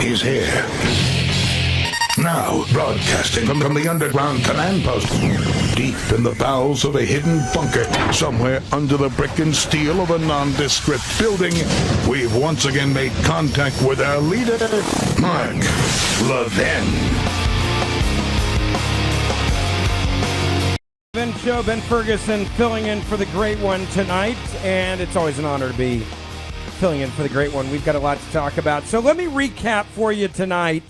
is here. Now, broadcasting from the underground command post, deep in the bowels of a hidden bunker, somewhere under the brick and steel of a nondescript building, we've once again made contact with our leader, Mark Levin. Ben Show, Ben Ferguson filling in for the great one tonight, and it's always an honor to be filling in for the great one. We've got a lot to talk about. So let me recap for you tonight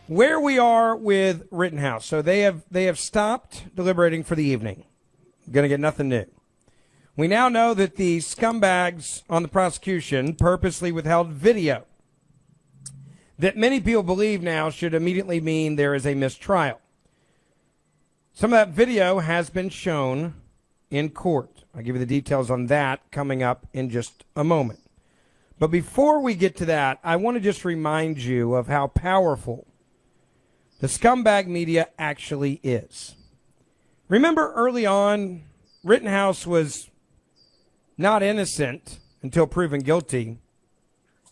where we are with Rittenhouse. So they have stopped deliberating for the evening. Going to get nothing new. We now know that the scumbags on the prosecution purposely withheld video that many people believe now should immediately mean there is a mistrial. Some of that video has been shown in court. I'll give you the details on that coming up in just a moment. But before we get to that, I want to just remind you of how powerful the scumbag media actually is. Remember early on, Rittenhouse was not innocent until proven guilty,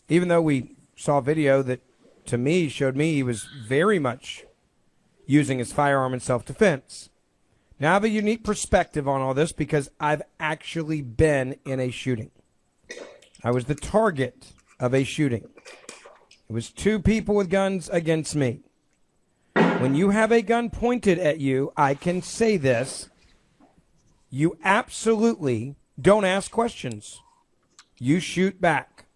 even though we saw video that, to me, showed me he was very much using his firearm in self-defense. Now I have a unique perspective on all this because I've actually been in a shooting. I was the target of a shooting. It was two people with guns against me. When you have a gun pointed at you, I can say this, you absolutely don't ask questions. You shoot back,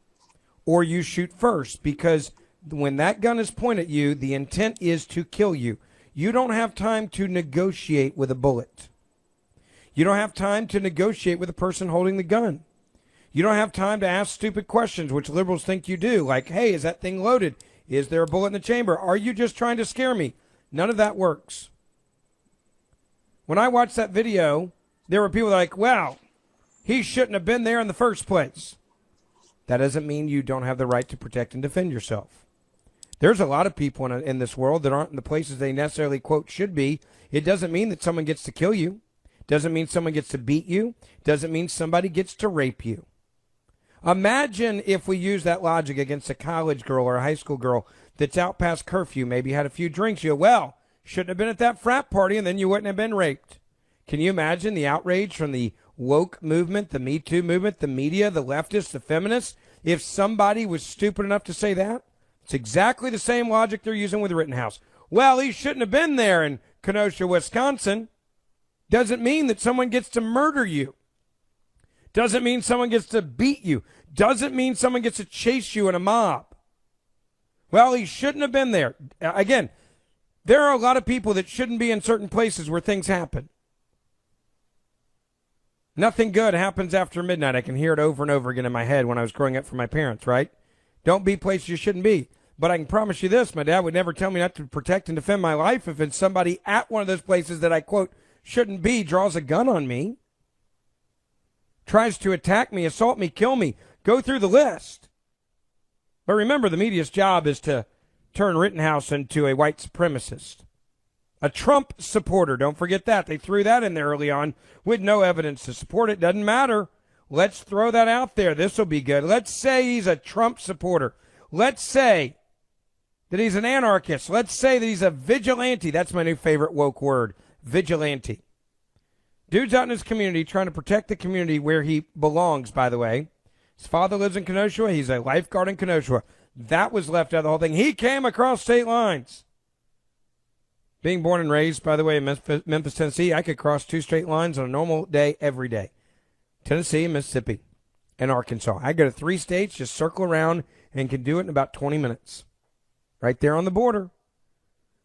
or you shoot first, because when that gun is pointed at you, the intent is to kill you. You don't have time to negotiate with a bullet. You don't have time to negotiate with the person holding the gun. You don't have time to ask stupid questions, which liberals think you do, like, hey, is that thing loaded? Is there a bullet in the chamber? Are you just trying to scare me? None of that works. When I watched that video, there were people like, well, he shouldn't have been there in the first place. That doesn't mean you don't have the right to protect and defend yourself. There's a lot of people in this world that aren't in the places they necessarily, quote, should be. It doesn't mean that someone gets to kill you. Doesn't mean someone gets to beat you. Doesn't mean somebody gets to rape you. Imagine if we use that logic against a college girl or a high school girl that's out past curfew, maybe had a few drinks. You go, well, shouldn't have been at that frat party, and then you wouldn't have been raped. Can you imagine the outrage from the woke movement, the Me Too movement, the media, the leftists, the feminists, if somebody was stupid enough to say that? It's exactly the same logic they're using with Rittenhouse. Well, he shouldn't have been there in Kenosha, Wisconsin. Doesn't mean that someone gets to murder you. Doesn't mean someone gets to beat you. Doesn't mean someone gets to chase you in a mob. Well, he shouldn't have been there. Again, there are a lot of people that shouldn't be in certain places where things happen. Nothing good happens after midnight. I can hear it over and over again in my head when I was growing up from my parents, right? Don't be places you shouldn't be. But I can promise you this, my dad would never tell me not to protect and defend my life if it's somebody at one of those places that I, quote, shouldn't be, draws a gun on me, tries to attack me, assault me, kill me. Go through the list. But remember, the media's job is to turn Rittenhouse into a white supremacist. A Trump supporter. Don't forget that. They threw that in there early on with no evidence to support it. Doesn't matter. Let's throw that out there. This will be good. Let's say he's a Trump supporter. Let's say that he's an anarchist. Let's say that he's a vigilante. That's my new favorite woke word, vigilante. Dude's out in his community trying to protect the community where he belongs, by the way. His father lives in Kenosha. He's a lifeguard in Kenosha. That was left out of the whole thing. He came across state lines. Being born and raised, by the way, in Memphis, Tennessee, I could cross two state lines on a normal day every day. Tennessee, Mississippi, and Arkansas. I go to 3 states, just circle around, and can do it in about 20 minutes. Right there on the border.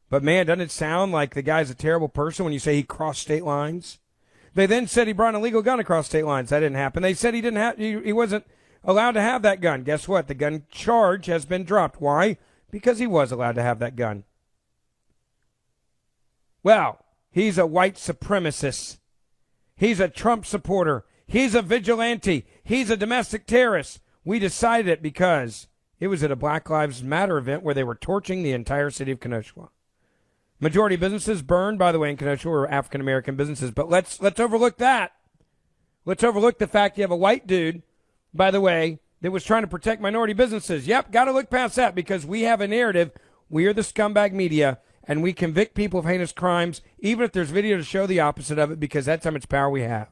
But, man, doesn't it sound like the guy's a terrible person when you say he crossed state lines? They then said he brought an illegal gun across state lines. That didn't happen. They said he wasn't allowed to have that gun. Guess what? The gun charge has been dropped. Why? Because he was allowed to have that gun. Well, he's a white supremacist. He's a Trump supporter. He's a vigilante. He's a domestic terrorist. We decided it because it was at a Black Lives Matter event where they were torching the entire city of Kenosha. Majority of businesses burned, by the way, in Kenosha were African-American businesses. But let's overlook that. Let's overlook the fact you have a white dude, by the way, that was trying to protect minority businesses. Yep, got to look past that because we have a narrative. We are the scumbag media, and we convict people of heinous crimes, even if there's video to show the opposite of it, because that's how much power we have.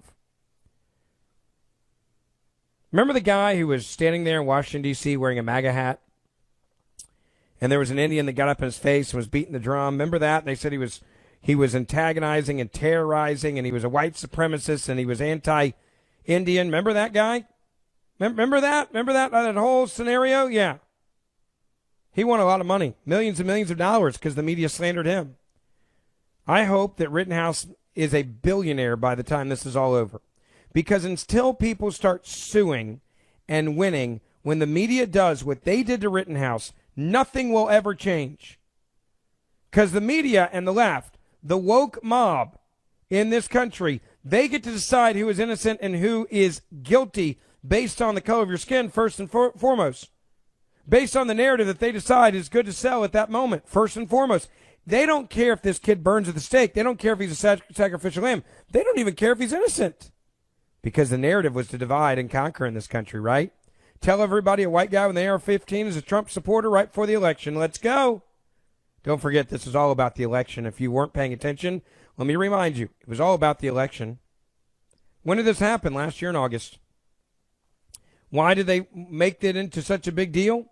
Remember the guy who was standing there in Washington, D.C. wearing a MAGA hat? And there was an Indian that got up in his face and was beating the drum. Remember that? And they said he was antagonizing and terrorizing, and he was a white supremacist, and he was anti-Indian. Remember that guy? Remember that? Remember that whole scenario? Yeah. He won a lot of money, millions and millions of dollars, because the media slandered him. I hope that Rittenhouse is a billionaire by the time this is all over. Because until people start suing and winning, when the media does what they did to Rittenhouse, nothing will ever change. Because the media and the left, the woke mob in this country, they get to decide who is innocent and who is guilty based on the color of your skin, first and foremost. Based on the narrative that they decide is good to sell at that moment, first and foremost. They don't care if this kid burns at the stake. They don't care if he's a sacrificial lamb. They don't even care if he's innocent. Because the narrative was to divide and conquer in this country, right? Tell everybody a white guy with an AR-15 is a Trump supporter right before the election. Let's go. Don't forget, this is all about the election. If you weren't paying attention, let me remind you, it was all about the election. When did this happen? Last year in August. Why did they make it into such a big deal?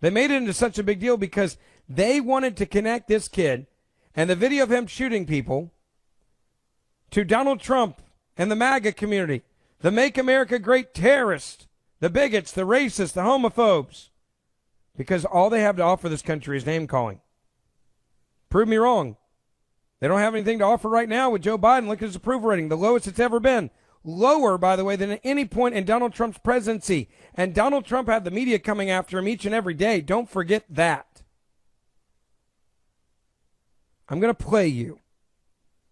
They made it into such a big deal because they wanted to connect this kid and the video of him shooting people to Donald Trump and the MAGA community, the Make America Great terrorists, the bigots, the racists, the homophobes, because all they have to offer this country is name-calling. Prove me wrong. They don't have anything to offer right now with Joe Biden. Look at his approval rating, the lowest it's ever been. Lower, by the way, than at any point in Donald Trump's presidency. And Donald Trump had the media coming after him each and every day. Don't forget that. I'm going to play you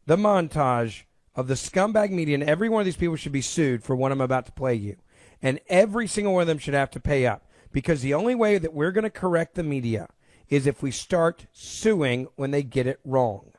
the montage of the scumbag media, and every one of these people should be sued for what I'm about to play you. And every single one of them should have to pay up. Because the only way that we're going to correct the media is if we start suing when they get it wrong.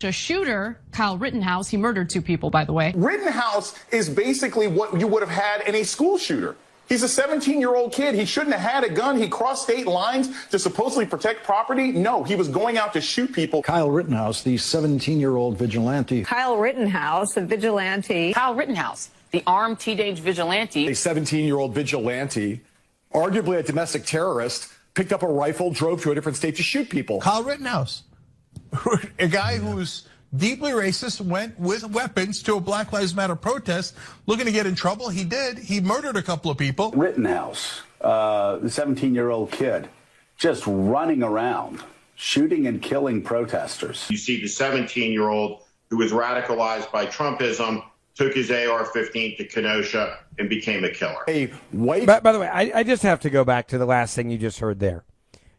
A shooter, Kyle Rittenhouse, he murdered 2 people, by the way. Rittenhouse is basically what you would have had in a school shooter. He's a 17-year-old kid. He shouldn't have had a gun. He crossed state lines to supposedly protect property. No, he was going out to shoot people. Kyle Rittenhouse, the 17-year-old vigilante. Kyle Rittenhouse, a vigilante. Kyle Rittenhouse, the armed teenage vigilante. A 17-year-old vigilante, arguably a domestic terrorist, picked up a rifle, drove to a different state to shoot people. Kyle Rittenhouse, a guy who's deeply racist, went with weapons to a Black Lives Matter protest looking to get in trouble. He did. He murdered a couple of people. Rittenhouse, the 17-year-old kid, just running around, shooting and killing protesters. You see the 17-year-old who was radicalized by Trumpism, took his AR-15 to Kenosha and became a killer. By the way, I just have to go back to the last thing you just heard there.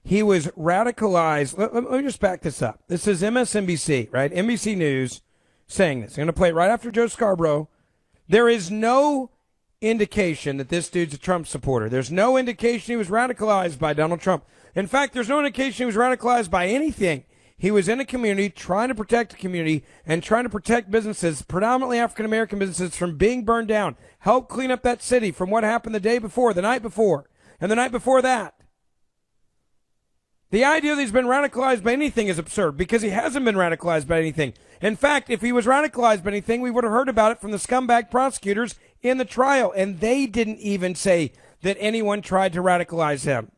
He was radicalized. Let me just back this up. This is MSNBC, right? NBC News saying this. I'm going to play it right after Joe Scarborough. There is no indication that this dude's a Trump supporter. There's no indication he was radicalized by Donald Trump. In fact, there's no indication he was radicalized by anything. He was in a community trying to protect the community and trying to protect businesses, predominantly African-American businesses, from being burned down. Help clean up that city from what happened the day before, the night before, and the night before that. The idea that he's been radicalized by anything is absurd because he hasn't been radicalized by anything. In fact, if he was radicalized by anything, we would have heard about it from the scumbag prosecutors in the trial. And they didn't even say that anyone tried to radicalize him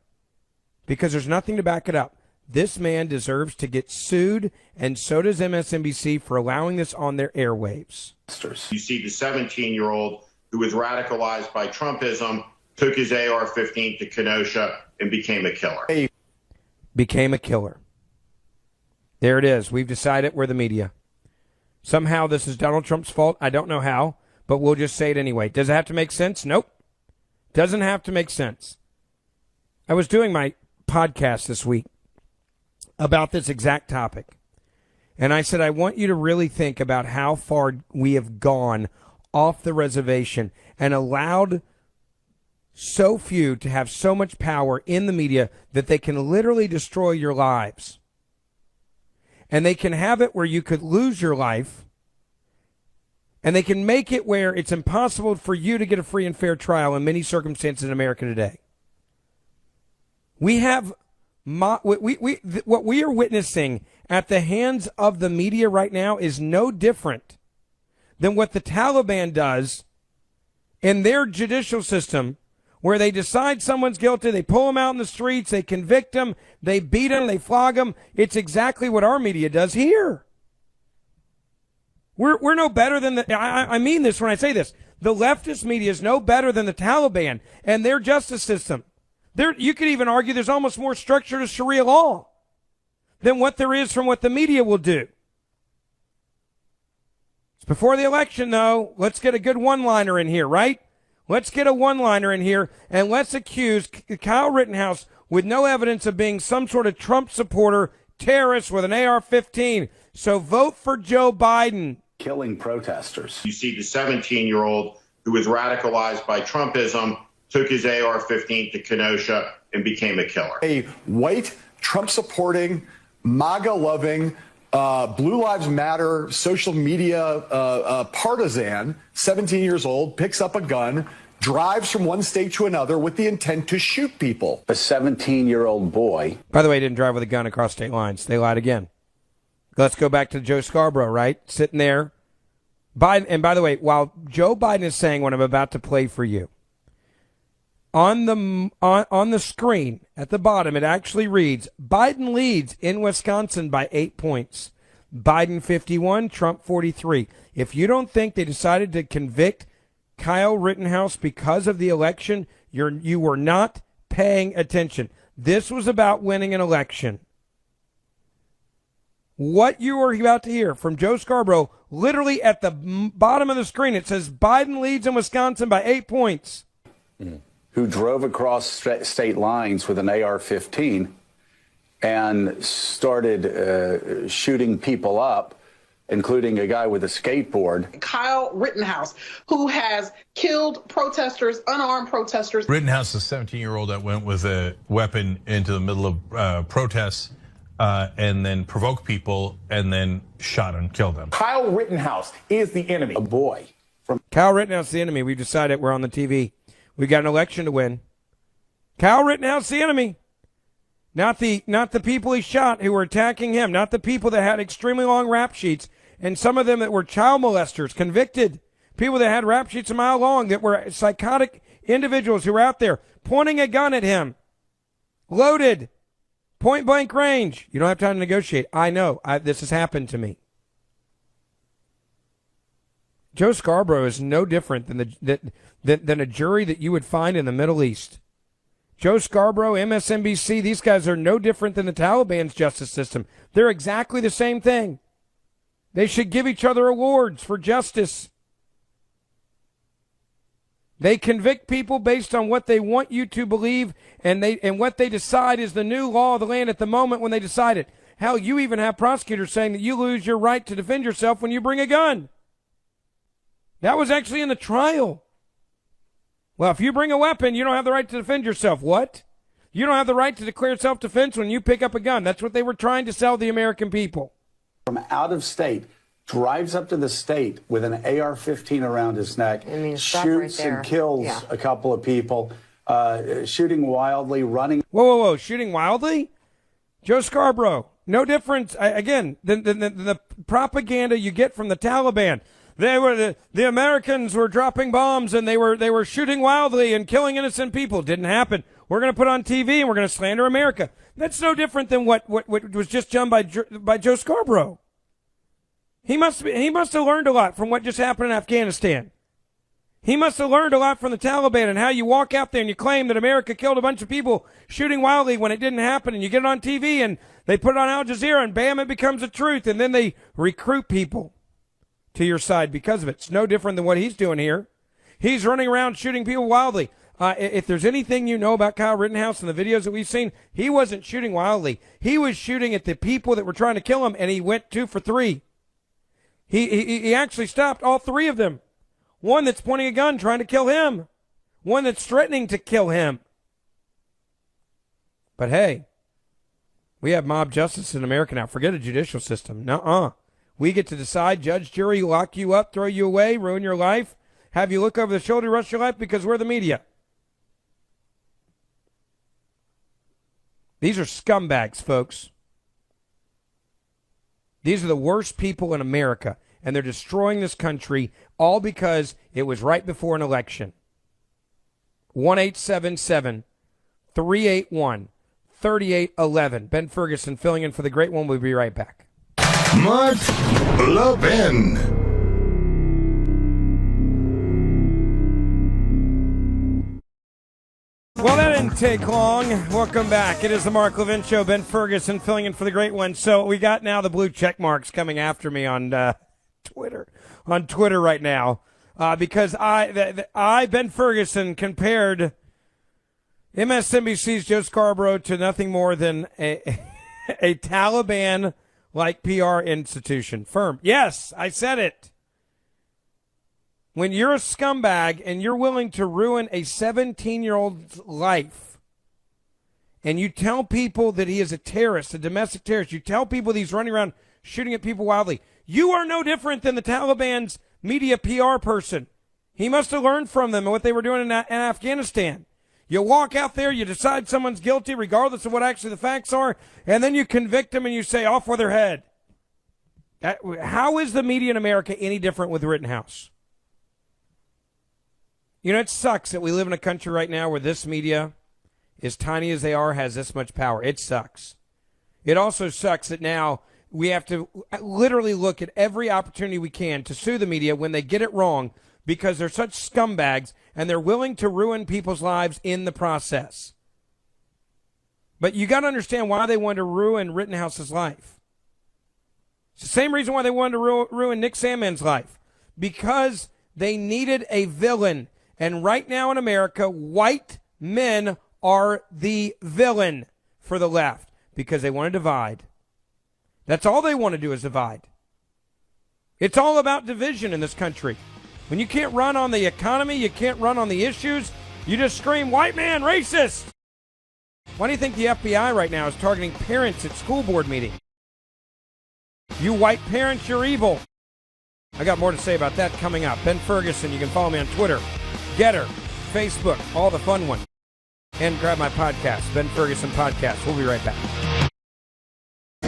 because there's nothing to back it up. This man deserves to get sued, and so does MSNBC for allowing this on their airwaves. You see the 17-year-old who was radicalized by Trumpism, took his AR-15 to Kenosha and became a killer. Became a killer. There it is. We've decided we're the media. Somehow this is Donald Trump's fault. I don't know how, but we'll just say it anyway. Does it have to make sense? Nope. Doesn't have to make sense. I was doing my podcast this week about this exact topic. And I said, I want you to really think about how far we have gone off the reservation and allowed so few to have so much power in the media that they can literally destroy your lives. And they can have it where you could lose your life. And they can make it where it's impossible for you to get a free and fair trial in many circumstances in America today. We have what we are witnessing at the hands of the media right now is no different than what the Taliban does in their judicial system, where they decide someone's guilty, they pull them out in the streets, they convict them, they beat them, they flog them. It's exactly what our media does here. We're no better than I mean this when I say this. The leftist media is no better than the Taliban and their justice system. You could even argue there's almost more structure to Sharia law than what there is from what the media will do. It's before the election, though. Let's get a good one-liner in here, right? Let's get a one-liner in here, and let's accuse Kyle Rittenhouse with no evidence of being some sort of Trump supporter, terrorist with an AR-15. So vote for Joe Biden. Killing protesters. You see the 17-year-old who was radicalized by Trumpism, took his AR-15 to Kenosha and became a killer. A white, Trump-supporting, MAGA-loving, Blue Lives Matter social media partisan, 17 years old, picks up a gun, drives from one state to another with the intent to shoot people. A 17-year-old boy. By the way, he didn't drive with a gun across state lines. They lied again. Let's go back to Joe Scarborough, right? Sitting there. Biden, and by the way, while Joe Biden is saying what I'm about to play for you, on the screen at the bottom, it actually reads, Biden leads in Wisconsin by 8 points. Biden 51, Trump 43. If you don't think they decided to convict Kyle Rittenhouse because of the election, you were not paying attention. This was about winning an election. What you are about to hear from Joe Scarborough, literally at the bottom of the screen, it says Biden leads in Wisconsin by 8 points. Who drove across state lines with an AR-15 and started shooting people up, including a guy with a skateboard. Kyle Rittenhouse, who has killed protesters, unarmed protesters. Rittenhouse, a 17-year-old that went with a weapon into the middle of protests and then provoked people and then shot and killed them. Kyle Rittenhouse is the enemy. A boy. Kyle Rittenhouse, the enemy. We've decided we're on the TV. We got an election to win. Kyle Rittenhouse, the enemy. Not the people he shot who were attacking him. Not the people that had extremely long rap sheets. And some of them that were child molesters, convicted. People that had rap sheets a mile long that were psychotic individuals who were out there pointing a gun at him. Loaded. Point blank range. You don't have time to negotiate. I know. This has happened to me. Joe Scarborough is no different than a jury that you would find in the Middle East. Joe Scarborough, MSNBC, these guys are no different than the Taliban's justice system. They're exactly the same thing. They should give each other awards for justice. They convict people based on what they want you to believe, and what they decide is the new law of the land at the moment when they decide it. Hell, you even have prosecutors saying that you lose your right to defend yourself when you bring a gun. That was actually in the trial. Well, if you bring a weapon, you don't have the right to defend yourself. What? You don't have the right to declare self-defense when you pick up a gun. That's what they were trying to sell the American people. From out of state, drives up to the state with an AR-15 around his neck, shoots and kills a couple of people, shooting wildly, running. Whoa. Shooting wildly? Joe Scarborough, no difference, again, than the propaganda you get from the Taliban. The Americans were dropping bombs and they were shooting wildly and killing innocent people. Didn't happen. We're going to put on TV and we're going to slander America. That's no different than what was just done by Joe Scarborough. He must have learned a lot from what just happened in Afghanistan. He must have learned a lot from the Taliban and how you walk out there and you claim that America killed a bunch of people shooting wildly when it didn't happen, and you get it on TV and they put it on Al Jazeera and bam, it becomes a truth, and then they recruit people to your side because of it. It's no different than what he's doing here. He's running around shooting people wildly. If there's anything you know about Kyle Rittenhouse and the videos that we've seen, he wasn't shooting wildly. He was shooting at the people that were trying to kill him, and he went 2 for 3. He actually stopped all 3 of them. One that's pointing a gun trying to kill him. One that's threatening to kill him. But hey, we have mob justice in America now. Forget a judicial system. Nuh-uh. We get to decide, judge, jury, lock you up, throw you away, ruin your life, have you look over the shoulder, rush your life because we're the media. These are scumbags, folks. These are the worst people in America, and they're destroying this country all because it was right before an election. 1-877-381-3811. Ben Ferguson filling in for the great one. We'll be right back. Mark Levin. Well, that didn't take long. Welcome back. It is the Mark Levin Show. Ben Ferguson filling in for the great one. So we got now the blue check marks coming after me on Twitter right now because I, Ben Ferguson, compared MSNBC's Joe Scarborough to nothing more than a Taliban-like PR institution firm. Yes, I said it. When you're a scumbag and you're willing to ruin a 17-year-old's life, and you tell people that he is a terrorist, a domestic terrorist, you tell people that he's running around shooting at people wildly, you are no different than the Taliban's media PR person. He must have learned from them and what they were doing in Afghanistan. You walk out there, you decide someone's guilty regardless of what actually the facts are, and then you convict them and you say, off with their head. How is the media in America any different with Rittenhouse? You know, it sucks that we live in a country right now where this media, as tiny as they are, has this much power. It sucks. It also sucks that now we have to literally look at every opportunity we can to sue the media when they get it wrong because they're such scumbags and they're willing to ruin people's lives in the process. But you got to understand why they wanted to ruin Rittenhouse's life. It's the same reason why they wanted to ruin Nick Sandmann's life. Because they needed a villain. And right now in America, white men are the villain for the left because they want to divide. That's all they want to do is divide. It's all about division in this country. When you can't run on the economy, you can't run on the issues, you just scream, white man, racist. Why do you think the FBI right now is targeting parents at school board meetings? You white parents, you're evil. I got more to say about that coming up. Ben Ferguson, you can follow me on Twitter, Getter, Facebook, all the fun ones. And grab my podcast, Ben Ferguson Podcast. We'll be right back.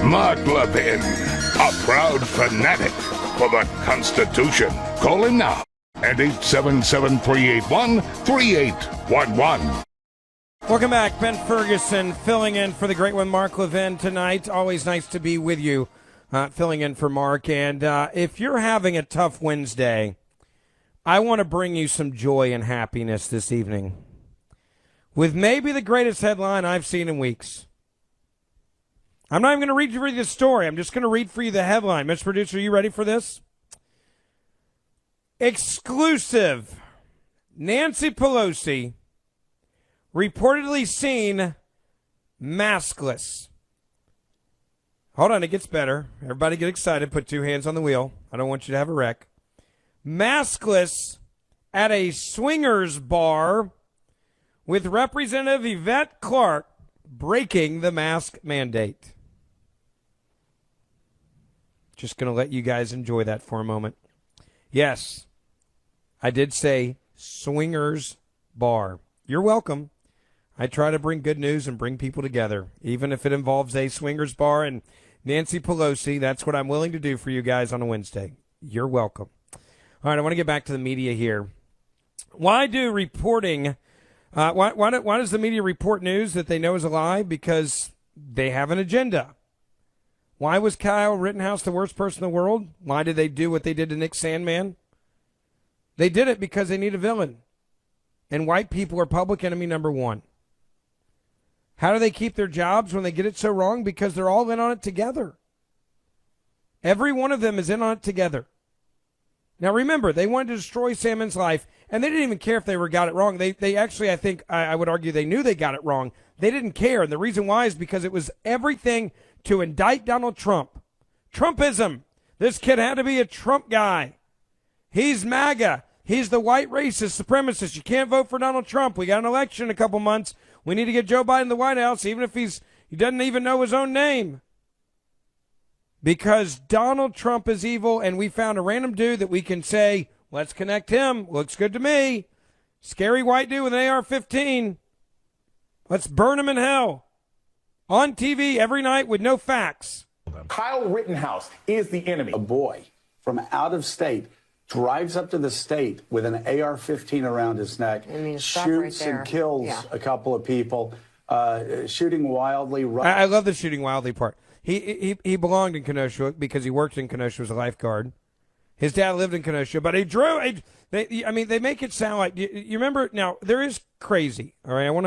Mark Levin, a proud fanatic for the Constitution. Call him now at 877-381-3811. Welcome back. Ben Ferguson filling in for the great one, Mark Levin, tonight. Always nice to be with you, filling in for Mark. And if you're having a tough Wednesday, I want to bring you some joy and happiness this evening with maybe the greatest headline I've seen in weeks. I'm not even going to read you the story. I'm just going to read for you the headline. Mr. Producer, are you ready for this? Exclusive. Nancy Pelosi reportedly seen maskless. Hold on, it gets better. Everybody get excited. Put two hands on the wheel. I don't want you to have a wreck. Maskless at a swingers bar with Representative Yvette Clarke breaking the mask mandate. Just going to let you guys enjoy that for a moment. Yes, I did say swingers bar. You're welcome. I try to bring good news and bring people together, even if it involves a swingers bar and Nancy Pelosi. That's what I'm willing to do for you guys on a Wednesday. You're welcome. All right, I want to get back to the media here. Why do reporting? Why does the media report news that they know is a lie? Because they have an agenda. Why was Kyle Rittenhouse the worst person in the world? Why did they do what they did to Nick Sandmann? They did it because they need a villain. And white people are public enemy number one. How do they keep their jobs when they get it so wrong? Because they're all in on it together. Every one of them is in on it together. Now, remember, they wanted to destroy Sandmann's life, and they didn't even care if they got it wrong. They actually, I think, I would argue they knew they got it wrong. They didn't care, and the reason why is because it was everything to indict Donald Trump. Trumpism. This kid had to be a Trump guy. He's MAGA. He's the white racist supremacist. You can't vote for Donald Trump. We got an election in a couple months. We need to get Joe Biden in the White House, even if he doesn't even know his own name. Because Donald Trump is evil, and we found a random dude that we can say, let's connect him. Looks good to me. Scary white dude with an AR-15. Let's burn him in hell. on TV every night with no facts. Kyle Rittenhouse is the enemy. A boy from out of state drives up to the state with an AR-15 around his neck, shoots and kills a couple of people, shooting wildly. I love the shooting wildly part. He belonged in Kenosha because he worked in Kenosha as a lifeguard. His dad lived in Kenosha, but he drove. They make it sound like you remember. Now there is crazy. All right, I want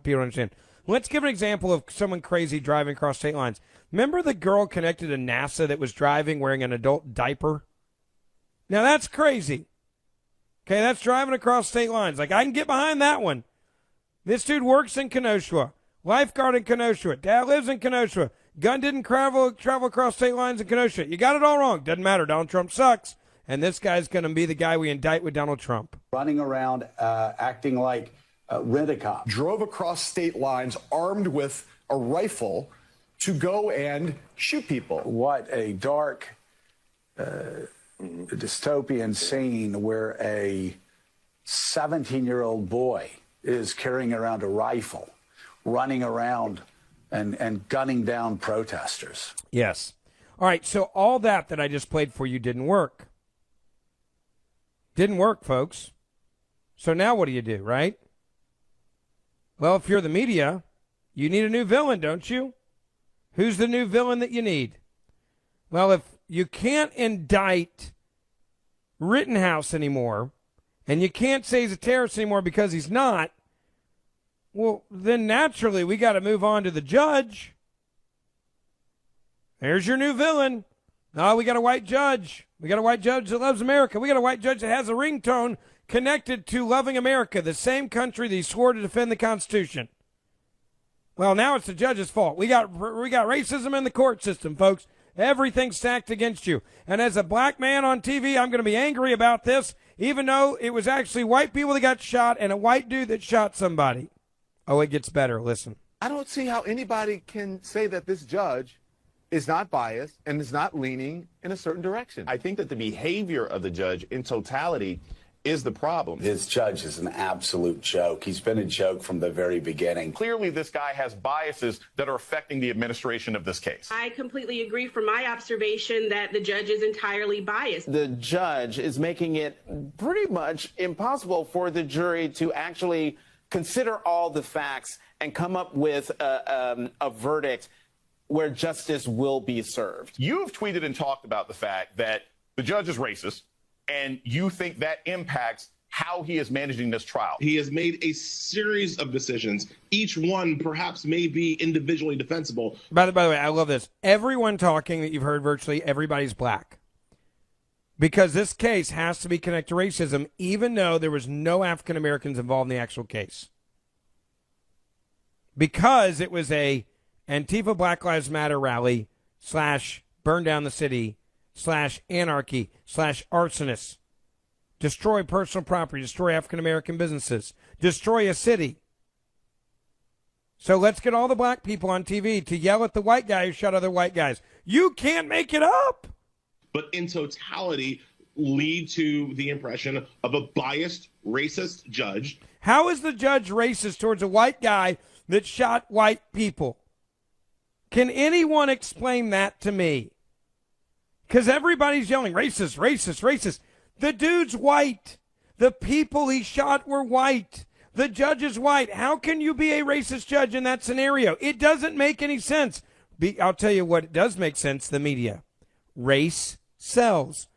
people to understand. Let's give an example of someone crazy driving across state lines. Remember the girl connected to NASA that was driving wearing an adult diaper? Now that's crazy. Okay, that's driving across state lines. Like, I can get behind that one. This dude works in Kenosha, lifeguard in Kenosha. Dad lives in Kenosha. Gun didn't travel across state lines in Kenosha. You got it all wrong. Doesn't matter. Donald Trump sucks. And this guy's going to be the guy we indict with Donald Trump. Running around acting like rent-a-cop. Drove across state lines armed with a rifle to go and shoot people. What a dark dystopian scene where a 17-year-old boy is carrying around a rifle, running around and gunning down protesters. Yes. All right, so all that I just played for you didn't work. Didn't work, folks. So now what do, right? Well, if you're the media, you need a new villain, don't you? Who's the new villain that you need? Well, if you can't indict Rittenhouse anymore, and you can't say he's a terrorist anymore because he's not, well, then naturally we got to move on to the judge. There's your new villain. Oh, we got a white judge. We got a white judge that loves America. We got a white judge that has a ringtone connected to loving America, the same country that he swore to defend the Constitution. Well, now it's the judge's fault. We got racism in the court system, folks. Everything's stacked against you. And as a black man on TV, I'm going to be angry about this, even though it was actually white people that got shot and a white dude that shot somebody. Oh, it gets better. Listen. I don't see how anybody can say that this judge is not biased and is not leaning in a certain direction. I think that the behavior of the judge in totality is the problem. This judge is an absolute joke. He's been a joke from the very beginning. Clearly, this guy has biases that are affecting the administration of this case. I completely agree from my observation that the judge is entirely biased. The judge is making it pretty much impossible for the jury to actually consider all the facts and come up with a verdict where justice will be served. You've tweeted and talked about the fact that the judge is racist, and you think that impacts how he is managing this trial. He has made a series of decisions. Each one perhaps may be individually defensible. By the way, I love this. Everyone talking that you've heard, virtually everybody's black. Because this case has to be connected to racism, even though there was no African Americans involved in the actual case. Because it was a Antifa Black Lives Matter rally / burn down the city / anarchy / arsonists, destroy personal property, destroy African American businesses, destroy a city. So let's get all the black people on TV to yell at the white guy who shot other white guys. You can't make it up. But in totality, lead to the impression of a biased, racist judge. How is the judge racist towards a white guy that shot white people? Can anyone explain that to me? Because everybody's yelling, racist, racist, racist. The dude's white. The people he shot were white. The judge is white. How can you be a racist judge in that scenario? It doesn't make any sense. I'll tell you what does make sense, the media. Race sells.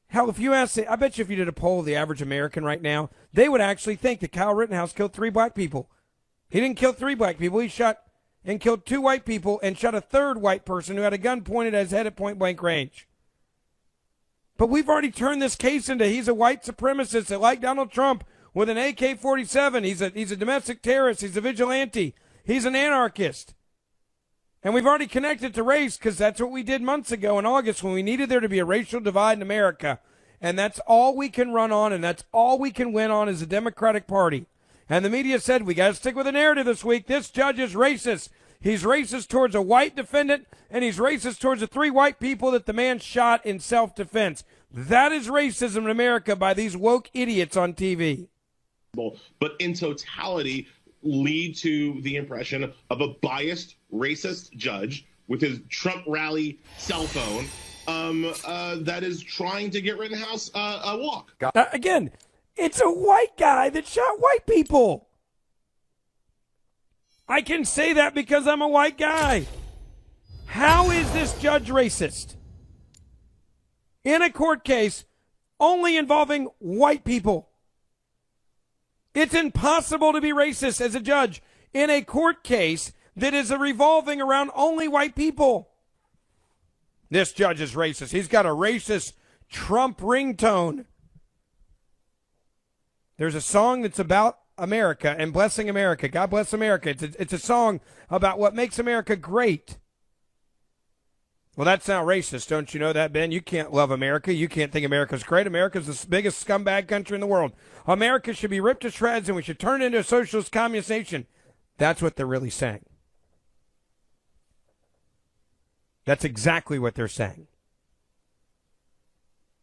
Hell, if you ask, I bet you if you did a poll of the average American right now, they would actually think that Kyle Rittenhouse killed 3 black people. He didn't kill 3 black people. He shot and killed 2 white people and shot a 3rd white person who had a gun pointed at his head at point blank range. But we've already turned this case into he's a white supremacist that, like Donald Trump, with an AK-47. He's a domestic terrorist. He's a vigilante. He's an anarchist. And we've already connected to race because that's what we did months ago in August when we needed there to be a racial divide in America. And that's all we can run on, and that's all we can win on as a Democratic Party. And the media said, we got to stick with the narrative this week. This judge is racist. He's racist towards a white defendant, and he's racist towards the 3 white people that the man shot in self-defense. That is racism in America by these woke idiots on TV. But in totality, lead to the impression of a biased, racist judge with his Trump rally cell phone that is trying to get Rittenhouse a walk. Again, it's a white guy that shot white people. I can say that because I'm a white guy. How is this judge racist? In a court case only involving white people. It's impossible to be racist as a judge in a court case that is revolving around only white people. This judge is racist. He's got a racist Trump ringtone. There's a song that's about America and blessing America. God bless America. It's a song about what makes America great. Well, that's not racist. Don't you know that, Ben? You can't love America. You can't think America's great. America's the biggest scumbag country in the world. America should be ripped to shreds and we should turn it into a socialist communist nation. That's what they're really saying. That's exactly what they're saying.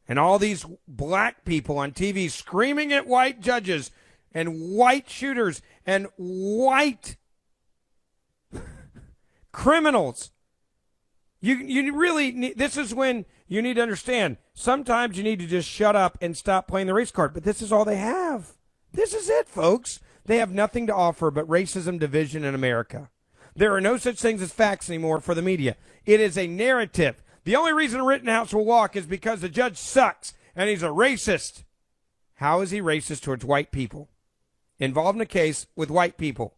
And all these black people on TV screaming at white judges and white shooters and white criminals. You really need, this is when you need to understand, sometimes you need to just shut up and stop playing the race card. But this is all they have. This is it, folks. They have nothing to offer but racism, division in America. There are no such things as facts anymore for the media. It is a narrative. The only reason Rittenhouse will walk is because the judge sucks and he's a racist. How is he racist towards white people? Involved in a case with white people.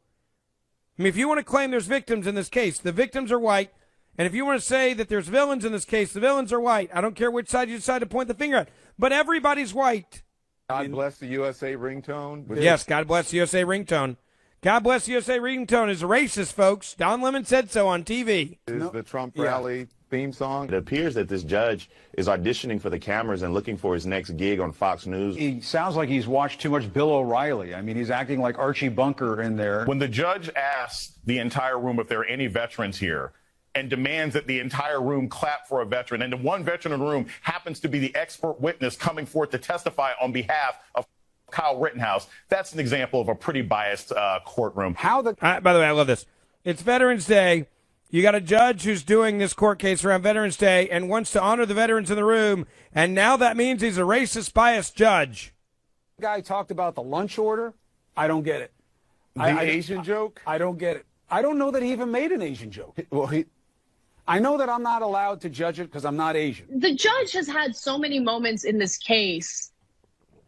I mean, if you want to claim there's victims in this case, the victims are white. And if you want to say that there's villains in this case, the villains are white. I don't care which side you decide to point the finger at. But everybody's white. God bless the USA ringtone. Yes, God bless the USA ringtone. God bless the USA ringtone is racist, folks. Don Lemon said so on TV. Is the Trump rally theme song. It appears that this judge is auditioning for the cameras and looking for his next gig on Fox News. He sounds like he's watched too much Bill O'Reilly. I mean, he's acting like Archie Bunker in there. When the judge asks the entire room if there are any veterans here, and demands that the entire room clap for a veteran, and the one veteran in the room happens to be the expert witness coming forth to testify on behalf of Kyle Rittenhouse, that's an example of a pretty biased courtroom. By the way, I love this. It's Veterans Day. You got a judge who's doing this court case around Veterans Day and wants to honor the veterans in the room, and now that means he's a racist, biased judge. The guy talked about the lunch order. I don't get it. The Asian joke? I don't get it. I don't know that he even made an Asian joke. Well, I know that I'm not allowed to judge it because I'm not Asian. The judge has had so many moments in this case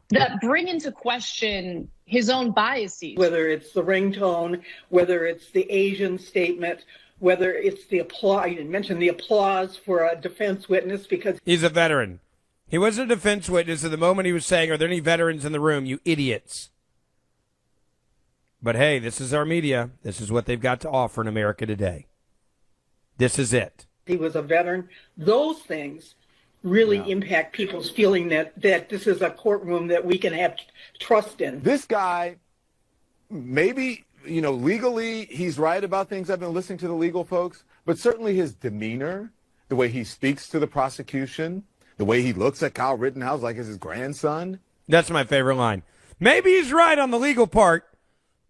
that bring into question his own biases. Whether it's the ringtone, whether it's the Asian statement, whether it's the applause, you mentioned the applause for a defense witness because he's a veteran. He wasn't a defense witness at the moment he was saying, are there any veterans in the room, you idiots? But hey, this is our media. This is what they've got to offer in America today. This is it. He was a veteran. Those things really impact people's feeling that this is a courtroom that we can have trust in. This guy, maybe, legally he's right about things. I've been listening to the legal folks, but certainly his demeanor, the way he speaks to the prosecution, the way he looks at Kyle Rittenhouse like it's his grandson. That's my favorite line. Maybe he's right on the legal part,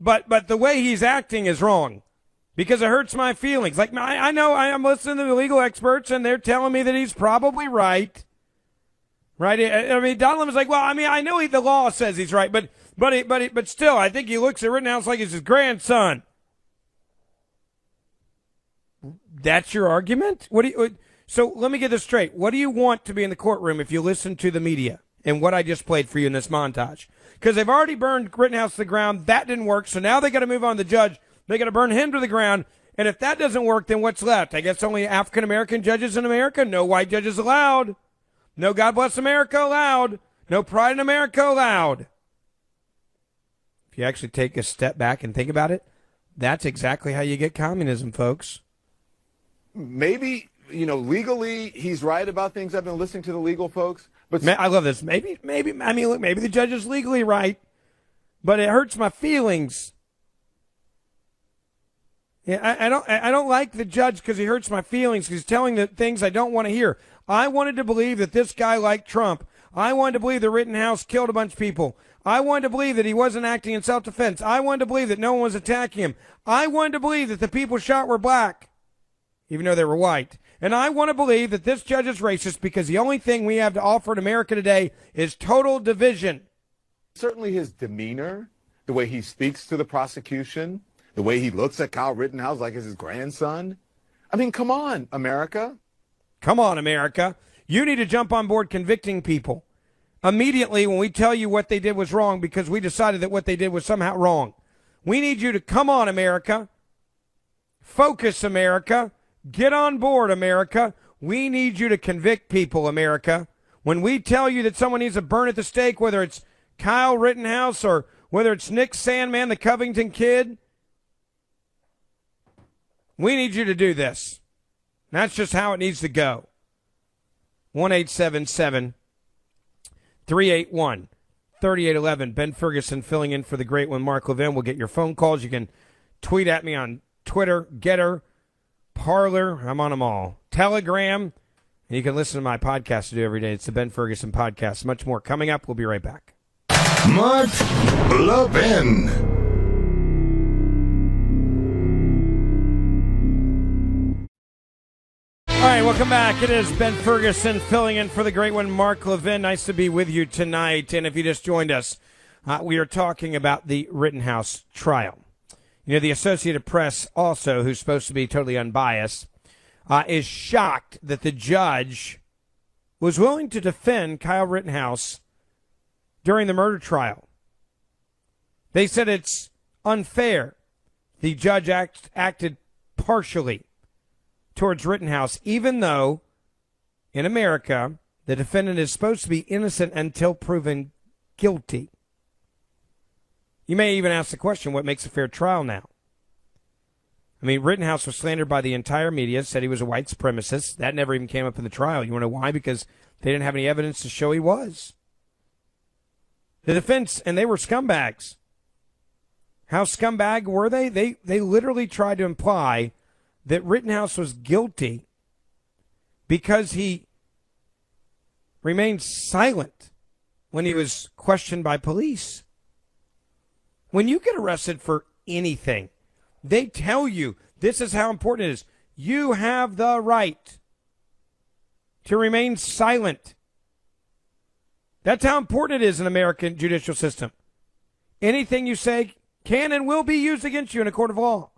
but the way he's acting is wrong. Because it hurts my feelings. Like, I know I'm listening to the legal experts, and they're telling me that he's probably right. Right? I mean, Don Lemon's like, well, I mean, I know the law says he's right, but still, I think he looks at Rittenhouse like he's his grandson. That's your argument? So let me get this straight. What do you want to be in the courtroom if you listen to the media and what I just played for you in this montage? Because they've already burned Rittenhouse to the ground. That didn't work, so now they got to move on to the judge. They got to burn him to the ground. And if that doesn't work, then what's left? I guess only African-American judges in America? No white judges allowed. No God bless America allowed. No pride in America allowed. If you actually take a step back and think about it, that's exactly how you get communism, folks. Maybe, legally he's right about things. I've been listening to the legal folks. But I love this. Maybe the judge is legally right, but it hurts my feelings. Yeah, I don't like the judge because he hurts my feelings. He's telling the things I don't want to hear. I wanted to believe that this guy like Trump, I wanted to believe the Rittenhouse killed a bunch of people. I wanted to believe that he wasn't acting in self-defense. I wanted to believe that no one was attacking him. I wanted to believe that the people shot were black, even though they were white. And I want to believe that this judge is racist because the only thing we have to offer in America today is total division. Certainly his demeanor, the way he speaks to the prosecution, the way he looks at Kyle Rittenhouse like it's his grandson. I mean, come on, America. Come on, America. You need to jump on board convicting people immediately when we tell you what they did was wrong because we decided that what they did was somehow wrong. We need you to come on, America. Focus, America. Get on board, America. We need you to convict people, America. When we tell you that someone needs to burn at the stake, whether it's Kyle Rittenhouse or whether it's Nick Sandman, the Covington kid, we need you to do this. That's just how it needs to go. 1-877-381-3811. Ben Ferguson filling in for the great one, Mark Levin. We'll get your phone calls. You can tweet at me on Twitter, Getter, Parler. I'm on them all. Telegram. And you can listen to my podcast I do every day. It's the Ben Ferguson Podcast. Much more coming up. We'll be right back. Mark Levin. All right, welcome back. It is Ben Ferguson filling in for the great one, Mark Levin. Nice to be with you tonight. And if you just joined us, we are talking about the Rittenhouse trial. You know, the Associated Press also, who's supposed to be totally unbiased, is shocked that the judge was willing to defend Kyle Rittenhouse during the murder trial. They said it's unfair. The judge acted partially towards Rittenhouse, even though in America, the defendant is supposed to be innocent until proven guilty. You may even ask the question, what makes a fair trial now? I mean, Rittenhouse was slandered by the entire media, said he was a white supremacist. That never even came up in the trial. You want to know why? Because they didn't have any evidence to show he was. The defense, and they were scumbags. How scumbag were they? They literally tried to imply that Rittenhouse was guilty because he remained silent when he was questioned by police. When you get arrested for anything, they tell you this is how important it is. You have the right to remain silent. That's how important it is in the American judicial system. Anything you say can and will be used against you in a court of law.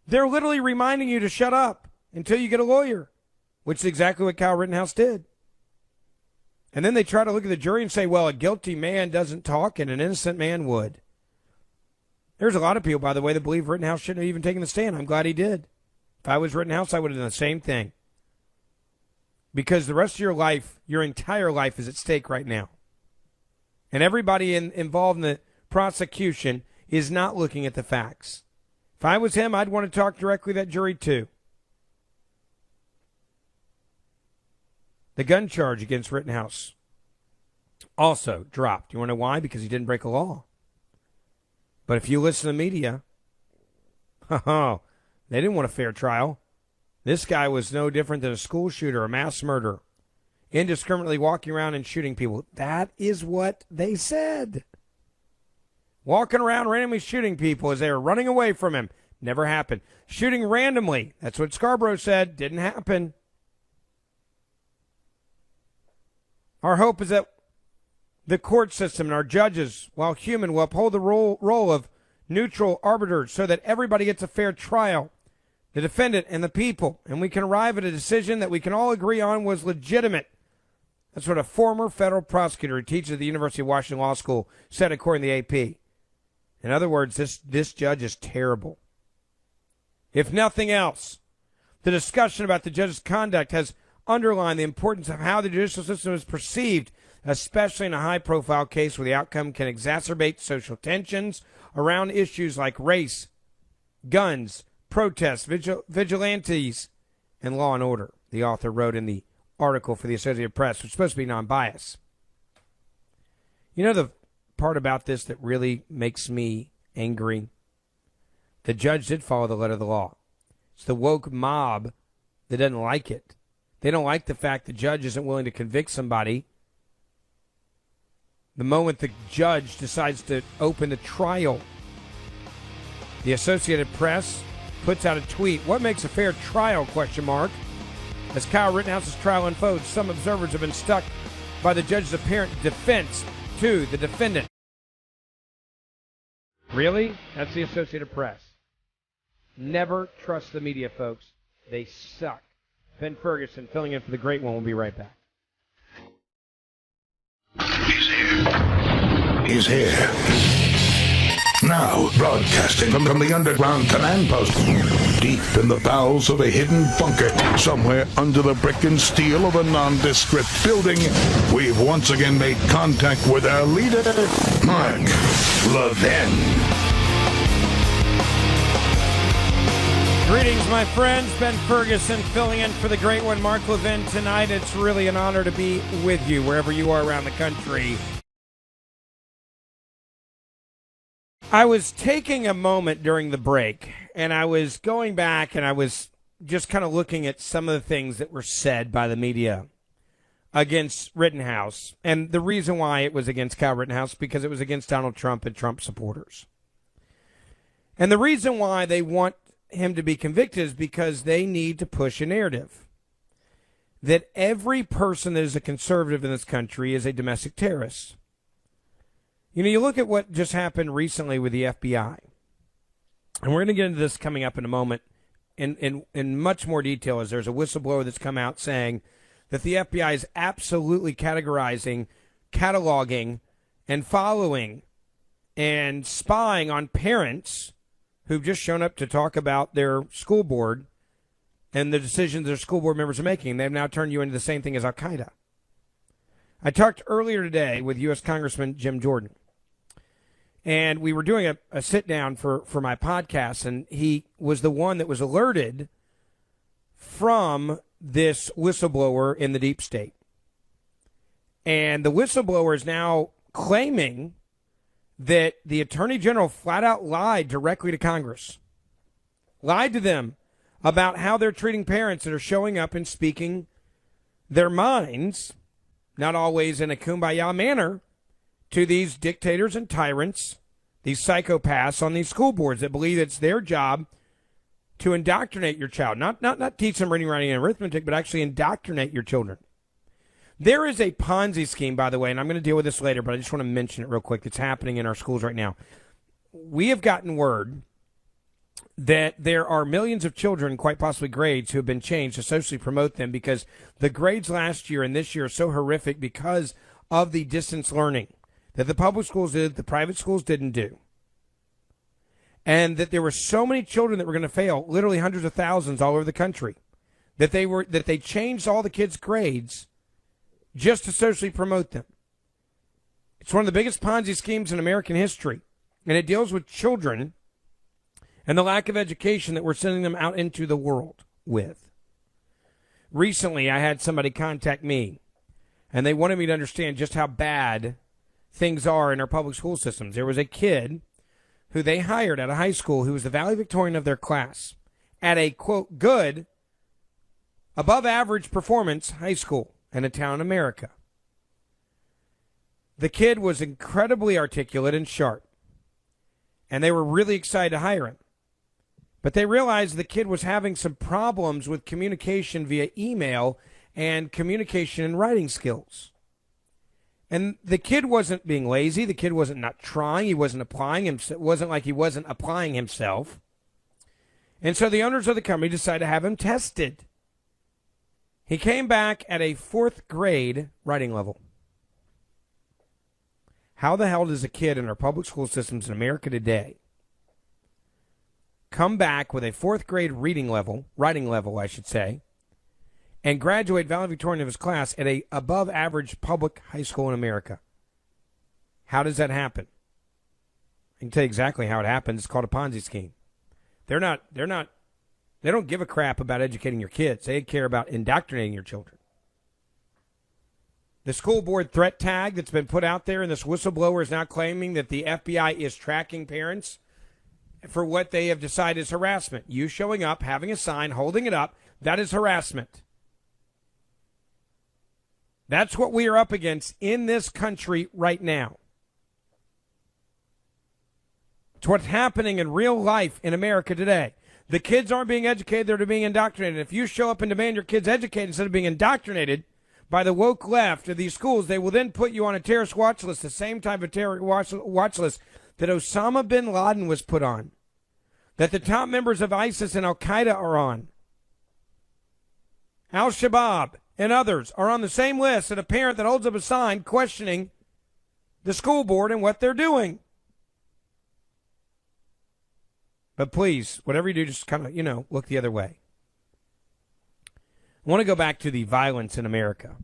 They're literally reminding you to shut up until you get a lawyer, which is exactly what Kyle Rittenhouse did. And then they try to look at the jury and say, well, a guilty man doesn't talk and an innocent man would. There's a lot of people, by the way, that believe Rittenhouse shouldn't have even taken the stand. I'm glad he did. If I was Rittenhouse, I would have done the same thing. Because the rest of your life, your entire life is at stake right now. And everybody involved in the prosecution is not looking at the facts. If I was him, I'd want to talk directly to that jury, too. The gun charge against Rittenhouse also dropped. You want to know why? Because he didn't break a law. But if you listen to the media, they didn't want a fair trial. This guy was no different than a school shooter, a mass murderer, indiscriminately walking around and shooting people. That is what they said. Walking around randomly shooting people as they were running away from him. Never happened. Shooting randomly. That's what Scarborough said. Didn't happen. Our hope is that the court system and our judges, while human, will uphold the role of neutral arbiters so that everybody gets a fair trial, the defendant and the people, and we can arrive at a decision that we can all agree on was legitimate. That's what a former federal prosecutor who teaches at the University of Washington Law School said, according to the AP. In other words, this judge is terrible. If nothing else, the discussion about the judge's conduct has underlined the importance of how the judicial system is perceived, especially in a high-profile case where the outcome can exacerbate social tensions around issues like race, guns, protests, vigilantes, and law and order, the author wrote in the article for the Associated Press, which is supposed to be non-biased. You know the part about this that really makes me angry? The judge did follow the letter of the law. It's the woke mob that doesn't like it. They don't like the fact the judge isn't willing to convict somebody the moment the judge decides to open the trial. The Associated Press puts out a tweet. What makes a fair trial, ? As Kyle Rittenhouse's trial unfolds, some observers have been struck by the judge's apparent defense to the defendant. Really? That's the Associated Press. Never trust the media, folks. They suck. Ben Ferguson filling in for the great one. We'll be right back. He's here. Now, broadcasting from the underground command post, deep in the bowels of a hidden bunker, somewhere under the brick and steel of a nondescript building, we've once again made contact with our leader, Mark Levin. Greetings, my friends. Ben Ferguson filling in for the great one, Mark Levin, tonight. It's really an honor to be with you wherever you are around the country. I was taking a moment during the break, and I was going back, and I was just kind of looking at some of the things that were said by the media against Rittenhouse. And the reason why it was against Kyle Rittenhouse, because it was against Donald Trump and Trump supporters. And the reason why they want him to be convicted is because they need to push a narrative that every person that is a conservative in this country is a domestic terrorist. You know, you look at what just happened recently with the FBI, and we're going to get into this coming up in a moment in much more detail, as there's a whistleblower that's come out saying that the FBI is absolutely categorizing, cataloging, and following and spying on parents who've just shown up to talk about their school board and the decisions their school board members are making. They've now turned you into the same thing as Al-Qaeda. I talked earlier today with U.S. Congressman Jim Jordan, and we were doing a sit-down for my podcast, and he was the one that was alerted from this whistleblower in the deep state. And the whistleblower is now claiming that the Attorney General flat out lied directly to Congress, lied to them about how they're treating parents that are showing up and speaking their minds, not always in a kumbaya manner, to these dictators and tyrants, these psychopaths on these school boards that believe it's their job to indoctrinate your child. Not teach them reading, writing, and arithmetic, but actually indoctrinate your children. There is a Ponzi scheme, by the way, and I'm going to deal with this later, but I just want to mention it real quick. It's happening in our schools right now. We have gotten word that there are millions of children, quite possibly grades, who have been changed to socially promote them because the grades last year and this year are so horrific because of the distance learning that the public schools did, the private schools didn't do. And that there were so many children that were going to fail, literally hundreds of thousands all over the country, that they changed all the kids' grades just to socially promote them. It's one of the biggest Ponzi schemes in American history, and it deals with children and the lack of education that we're sending them out into the world with. Recently, I had somebody contact me, and they wanted me to understand just how bad things are in our public school systems. There was a kid who they hired at a high school who was the valedictorian of their class at a, quote, good, above average performance high school in a town in America. The kid was incredibly articulate and sharp, and they were really excited to hire him. But they realized the kid was having some problems with communication via email and communication and writing skills. And the kid wasn't being lazy. The kid wasn't not trying. He wasn't applying himself. It wasn't like he wasn't applying himself. And so the owners of the company decided to have him tested. He came back at a 4th grade writing level. How the hell does a kid in our public school systems in America today come back with a 4th grade writing level, I should say, and graduate valedictorian of his class at a above average public high school in America? How does that happen? I can tell you exactly how it happens. It's called a Ponzi scheme. They don't give a crap about educating your kids. They care about indoctrinating your children. The school board threat tag that's been put out there, and this whistleblower is now claiming that the FBI is tracking parents for what they have decided is harassment. You showing up, having a sign, holding it up, that is harassment. That's what we are up against in this country right now. It's what's happening in real life in America today. The kids aren't being educated, they're being indoctrinated. If you show up and demand your kids educated instead of being indoctrinated by the woke left of these schools, they will then put you on a terrorist watch list, the same type of terrorist watch list that Osama bin Laden was put on, that the top members of ISIS and Al-Qaeda are on. Al-Shabaab and others are on the same list that a parent that holds up a sign questioning the school board and what they're doing. But please, whatever you do, just kind of, look the other way. I want to go back to the violence in America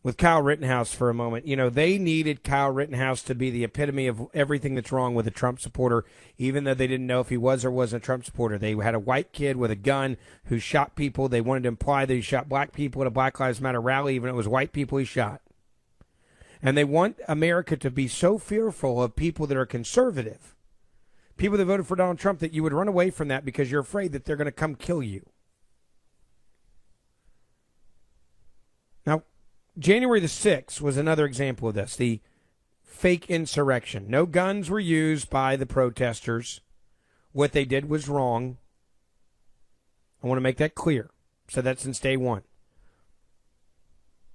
with Kyle Rittenhouse for a moment. They needed Kyle Rittenhouse to be the epitome of everything that's wrong with a Trump supporter, even though they didn't know if he was or wasn't a Trump supporter. They had a white kid with a gun who shot people. They wanted to imply that he shot black people at a Black Lives Matter rally, even though it was white people he shot. And they want America to be so fearful of people that are conservative, people that voted for Donald Trump, that you would run away from that because you're afraid that they're going to come kill you. Now, January the 6th was another example of this, the fake insurrection. No guns were used by the protesters. What they did was wrong. I want to make that clear. So that's since day one.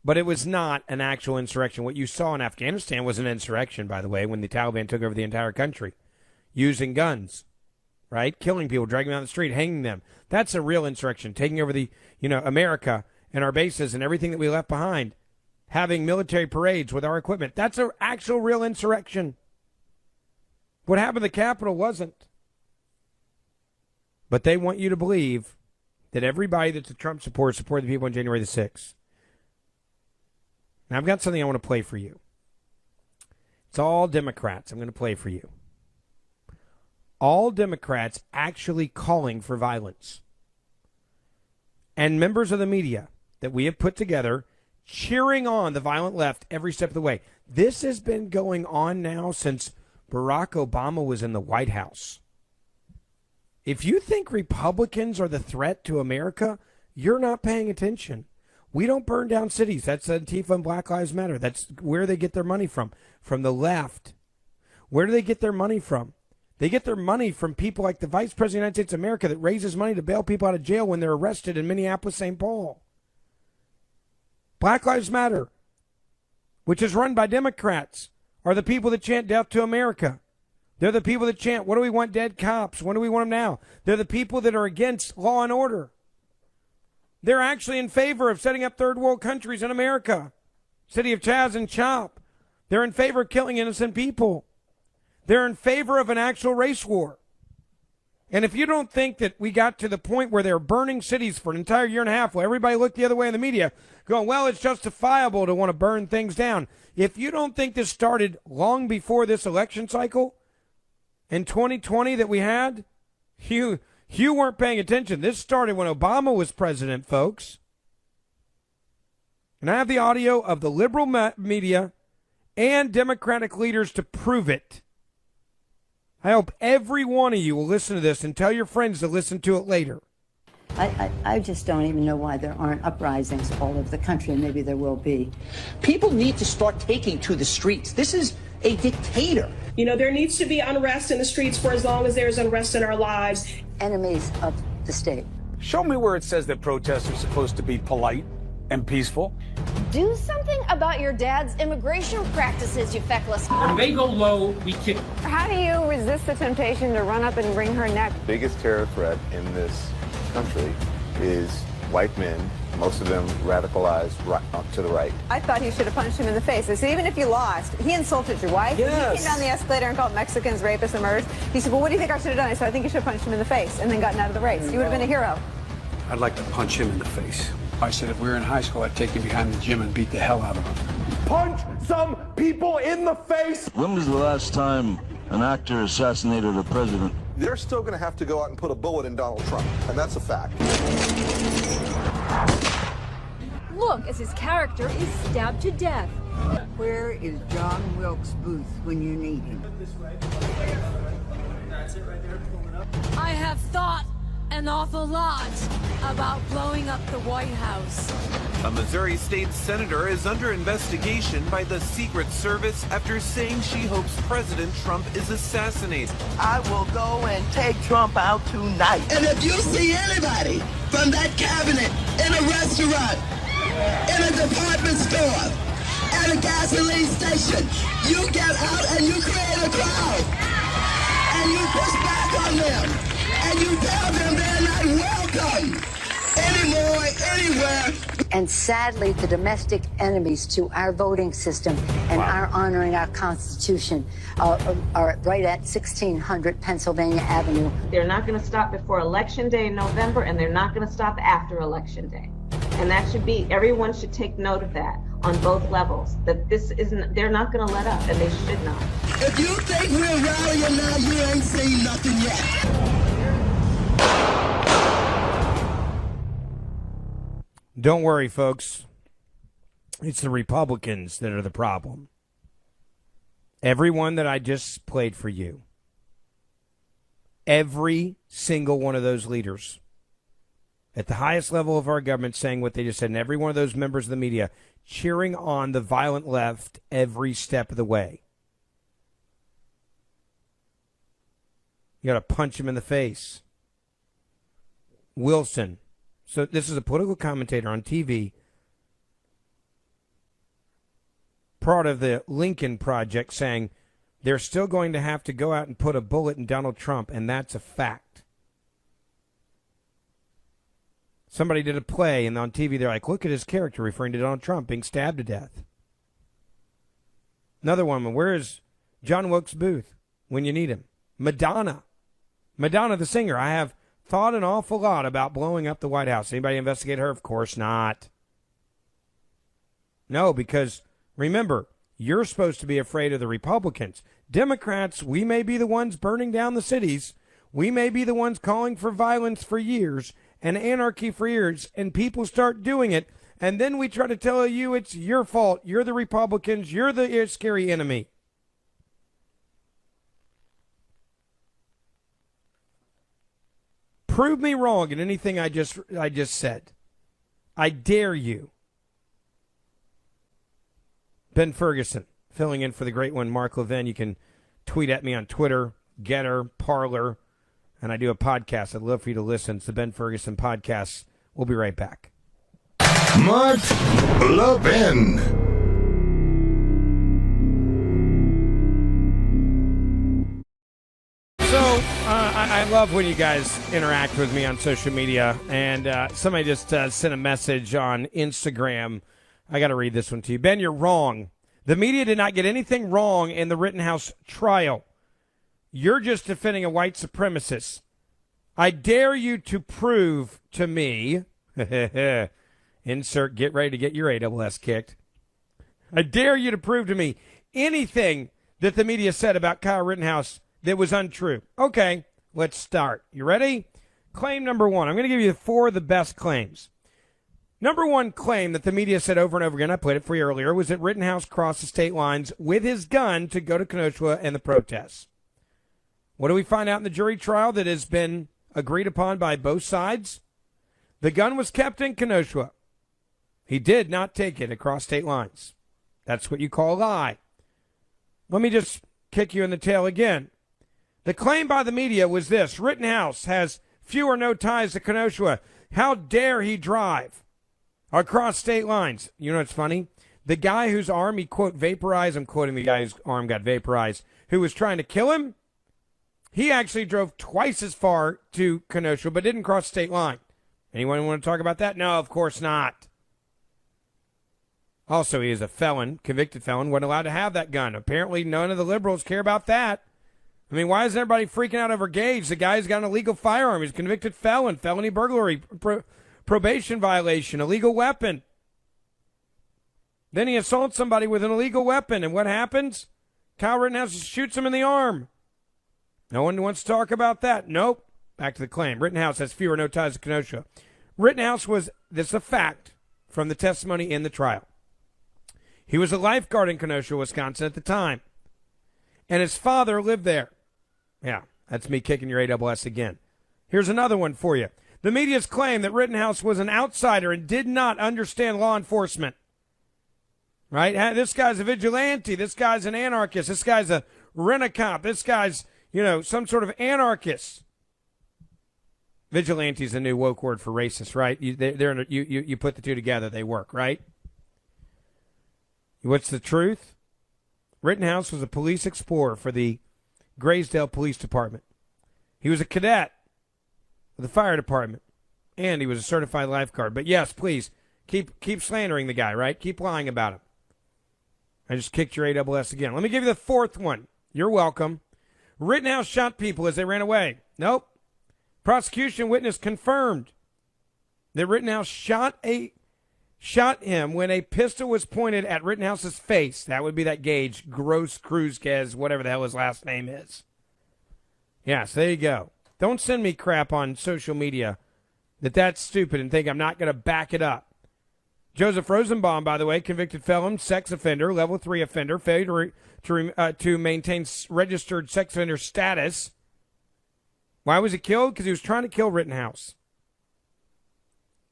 But it was not an actual insurrection. What you saw in Afghanistan was an insurrection, by the way, when the Taliban took over the entire country, using guns, right? Killing people, dragging them out the street, hanging them. That's a real insurrection, taking over the, America and our bases and everything that we left behind, having military parades with our equipment. That's an actual real insurrection. What happened to the Capitol wasn't. But they want you to believe that everybody that's a Trump supporter supported the people on January the 6th. Now, I've got something I want to play for you. It's all Democrats. I'm going to play for you. All Democrats actually calling for violence. And members of the media that we have put together cheering on the violent left every step of the way. This has been going on now since Barack Obama was in the White House. If you think Republicans are the threat to America, you're not paying attention. We don't burn down cities. That's Antifa and Black Lives Matter. That's where they get their money from the left. Where do they get their money from? They get their money from people like the Vice President of the United States of America that raises money to bail people out of jail when they're arrested in Minneapolis, St. Paul. Black Lives Matter, which is run by Democrats, are the people that chant death to America. They're the people that chant, what do we want dead cops? When do we want them now? They're the people that are against law and order. They're actually in favor of setting up third world countries in America. City of Chaz and Chop. They're in favor of killing innocent people. They're in favor of an actual race war. And if you don't think that we got to the point where they're burning cities for an entire year and a half, while everybody looked the other way in the media, going, well, it's justifiable to want to burn things down. If you don't think this started long before this election cycle in 2020 that we had, you weren't paying attention. This started when Obama was president, folks. And I have the audio of the liberal media and Democratic leaders to prove it. I hope every one of you will listen to this and tell your friends to listen to it later. I just don't even know why there aren't uprisings all over the country, and maybe there will be. People need to start taking to the streets. This is a dictator. There needs to be unrest in the streets for as long as there's unrest in our lives. Enemies of the state. Show me where it says that protests are supposed to be polite and peaceful. Do something about your dad's immigration practices, you feckless. When they go low, we kick. How do you resist the temptation to run up and wring her neck? The biggest terror threat in this country is white men, most of them radicalized to the right. I thought he should have punched him in the face. I said, even if you lost, he insulted your wife. Yes. He came down the escalator and called Mexicans rapists and murderers. He said, well, what do you think I should have done? I said, I think you should have punched him in the face and then gotten out of the race. You would have been a hero. I'd like to punch him in the face. I said if we were in high school, I'd take him behind the gym and beat the hell out of him. Punch some people in the face! When was the last time an actor assassinated a president? They're still going to have to go out and put a bullet in Donald Trump, and that's a fact. Look as his character is stabbed to death. Where is John Wilkes Booth when you need him? I have thought an awful lot about blowing up the White House. A Missouri state senator is under investigation by the Secret Service after saying she hopes President Trump is assassinated. I will go and take Trump out tonight. And if you see anybody from that cabinet in a restaurant, in a department store, at a gasoline station, you get out and you create a crowd. And you push back on them. And you tell them they're not welcome anymore, anywhere. And sadly, the domestic enemies to our voting system and our honoring our Constitution are right at 1600 Pennsylvania Avenue. They're not going to stop before Election Day in November, and they're not going to stop after Election Day. And that should be, everyone should take note of that on both levels, that this isn't, they're not going to let up, and they should not. If you think we're rallying now, you ain't seen nothing yet. Don't worry, folks. It's the Republicans that are the problem. Everyone that I just played for you, every single one of those leaders at the highest level of our government saying what they just said, and every one of those members of the media cheering on the violent left every step of the way. You got to punch him in the face. Wilson. So this is a political commentator on TV, part of the Lincoln Project, saying they're still going to have to go out and put a bullet in Donald Trump, and that's a fact. Somebody did a play, and on TV they're like, look at his character referring to Donald Trump being stabbed to death. Another woman, where is John Wilkes Booth when you need him? Madonna the singer. I have thought an awful lot about blowing up the White House. Anybody investigate her? Of course not. No, because remember, you're supposed to be afraid of the Republicans. Democrats, we may be the ones burning down the cities. We may be the ones calling for violence for years and anarchy for years, and people start doing it, and then we try to tell you it's your fault. You're the Republicans. You're the scary enemy. Prove me wrong in anything I just said. I dare you. Ben Ferguson, filling in for the great one, Mark Levin. You can tweet at me on Twitter, Getter, Parler, and I do a podcast. I'd love for you to listen. It's the Ben Ferguson Podcast. We'll be right back. Mark Levin. So, I love when you guys interact with me on social media, and somebody just sent a message on Instagram. I got to read this one to you. Ben, you're wrong. The media did not get anything wrong in the Rittenhouse trial. You're just defending a white supremacist. I dare you to prove to me, insert, get ready to get your AWS kicked. I dare you to prove to me anything that the media said about Kyle Rittenhouse that was untrue. Okay, let's start. You ready? Claim number one. I'm going to give you 4 of the best claims. Number one claim that the media said over and over again, I played it for you earlier, was that Rittenhouse crossed the state lines with his gun to go to Kenosha and the protests. What do we find out in the jury trial that has been agreed upon by both sides? The gun was kept in Kenosha. He did not take it across state lines. That's what you call a lie. Let me just kick you in the tail again. The claim by the media was this: Rittenhouse has few or no ties to Kenosha. How dare he drive across state lines? You know what's funny? The guy whose arm he, quote, vaporized, I'm quoting the guy whose arm got vaporized, who was trying to kill him, he actually drove twice as far to Kenosha, but didn't cross state line. Anyone want to talk about that? No, of course not. Also, he is a felon, convicted felon, wasn't allowed to have that gun. Apparently, none of the liberals care about that. I mean, why is everybody freaking out over Gage? The guy's got an illegal firearm. He's a convicted felon, felony burglary, probation violation, illegal weapon. Then he assaults somebody with an illegal weapon, and what happens? Kyle Rittenhouse shoots him in the arm. No one wants to talk about that. Nope. Back to the claim. Rittenhouse has few or no ties to Kenosha. Rittenhouse was, this is a fact from the testimony in the trial. He was a lifeguard in Kenosha, Wisconsin at the time. And his father lived there. Yeah, that's me kicking your AWS again. Here's another one for you. The media's claim that Rittenhouse was an outsider and did not understand law enforcement. Right? This guy's a vigilante. This guy's an anarchist. This guy's a rent-a-cop. This guy's, some sort of anarchist. Vigilante is a new woke word for racist, right? You put the two together, they work, right? What's the truth? Rittenhouse was a police explorer for the Graysdale Police Department. He was a cadet for the fire department, and he was a certified lifeguard. But yes, please, keep slandering the guy, right? Keep lying about him. I just kicked your ASS again. Let me give you the fourth one. You're welcome. Rittenhouse shot people as they ran away. Nope. Prosecution witness confirmed that Rittenhouse shot him when a pistol was pointed at Rittenhouse's face. That would be that Gage, Gross Cruzquez, whatever the hell his last name is. Yes, there you go. Don't send me crap on social media that's stupid and think I'm not going to back it up. Joseph Rosenbaum, by the way, convicted felon, sex offender, level 3 offender, failure to maintain registered sex offender status. Why was he killed? Because he was trying to kill Rittenhouse.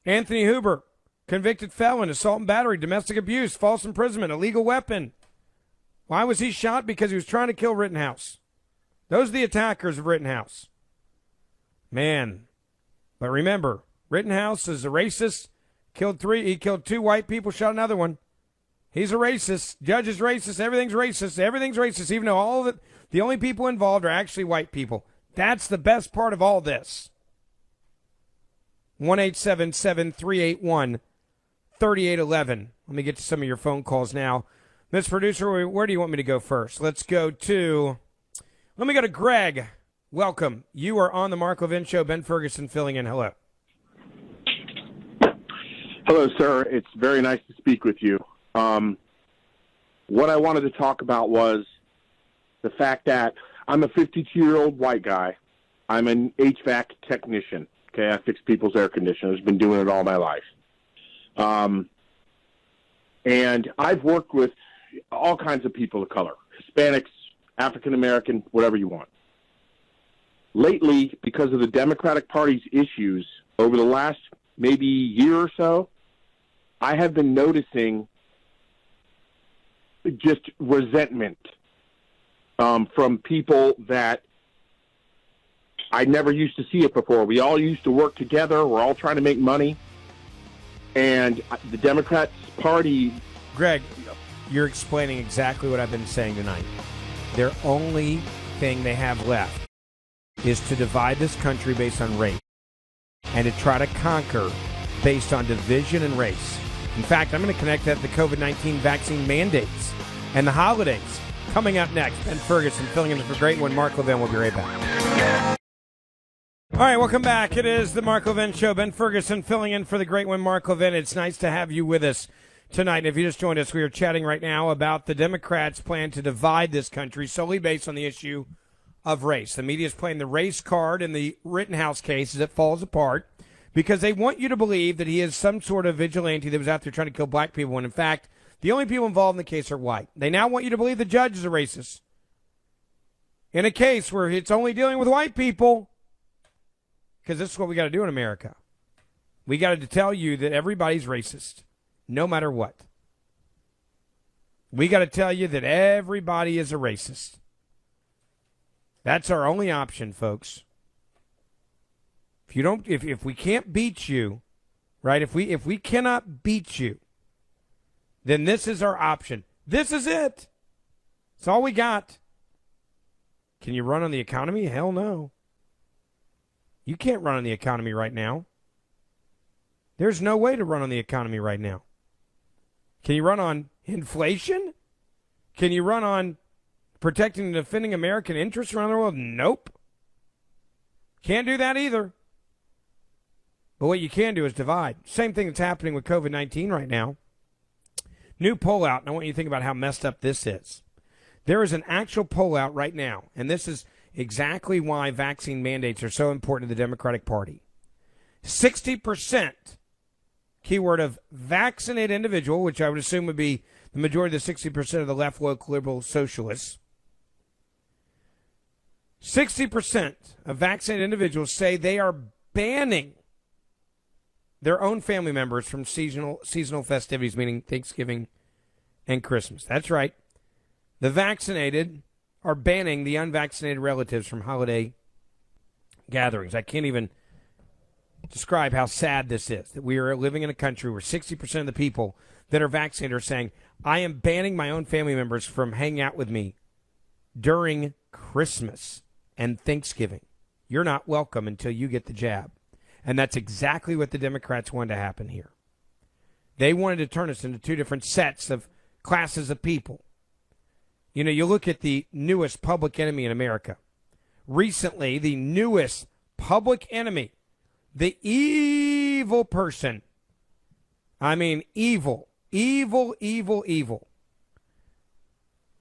Anthony Huber, convicted felon, assault and battery, domestic abuse, false imprisonment, illegal weapon. Why was he shot? Because he was trying to kill Rittenhouse. Those are the attackers of Rittenhouse. Man. But remember, Rittenhouse is a racist. He killed 2 white people, shot another one. He's a racist. Judge is racist. Everything's racist. Everything's racist, even though the only people involved are actually white people. That's the best part of all this. 1-877-381-3811. Let me get to some of your phone calls now. Miss Producer, where do you want me to go first? Let me go to Greg. Welcome. You are on the Mark Levin Show. Ben Ferguson filling in. Hello. Hello, sir. It's very nice to speak with you. What I wanted to talk about was the fact that I'm a 52-year-old white guy. I'm an HVAC technician. Okay, I fix people's air conditioners. Been doing it all my life. And I've worked with all kinds of people of color, Hispanics, African American, whatever you want. Lately, because of the Democratic Party's issues over the last maybe year or so, I have been noticing just resentment from people that I never used to see it before. We all used to work together. We're all trying to make money. And the Democrats Party... Greg, you're explaining exactly what I've been saying tonight. Their only thing they have left is to divide this country based on race and to try to conquer based on division and race. In fact, I'm going to connect that to the COVID-19 vaccine mandates and the holidays. Coming up next, Ben Ferguson filling in for Great One. Mark Levin will be right back. All right, welcome back. It is the Mark Levin Show. Ben Ferguson filling in for the Great One, Mark Levin. It's nice to have you with us tonight. And if you just joined us, we are chatting right now about the Democrats' plan to divide this country solely based on the issue of race. The media is playing the race card in the Rittenhouse case as it falls apart, because they want you to believe that he is some sort of vigilante that was out there trying to kill black people, when in fact, the only people involved in the case are white. They now want you to believe the judge is a racist in a case where it's only dealing with white people, because this is what we got to do in America. We got to tell you that everybody's racist, no matter what. We got to tell you that everybody is a racist. That's our only option, folks. If we can't beat you, right? If we cannot beat you, then this is our option. This is it. It's all we got. Can you run on the economy? Hell no. You can't run on the economy right now. There's no way to run on the economy right now. Can you run on inflation? Can you run on protecting and defending American interests around the world? Nope. Can't do that either. But what you can do is divide. Same thing that's happening with COVID-19 right now. New poll out, and I want you to think about how messed up this is. There is an actual poll out right now, and this is exactly why vaccine mandates are so important to the Democratic Party. 60%, keyword of vaccinated individual, which I would assume would be the majority of the 60% of the left woke liberal socialists. 60% of vaccinated individuals say they are banning their own family members from seasonal festivities, meaning Thanksgiving and Christmas. That's right. The vaccinated are banning the unvaccinated relatives from holiday gatherings. I can't even describe how sad this is, that we are living in a country where 60% of the people that are vaccinated are saying, I am banning my own family members from hanging out with me during Christmas and Thanksgiving. You're not welcome until you get the jab. And that's exactly what the Democrats wanted to happen here. They wanted to turn us into two different sets of classes of people. You know, you look at the newest public enemy in America. Recently, the newest public enemy, the evil person. I mean, evil.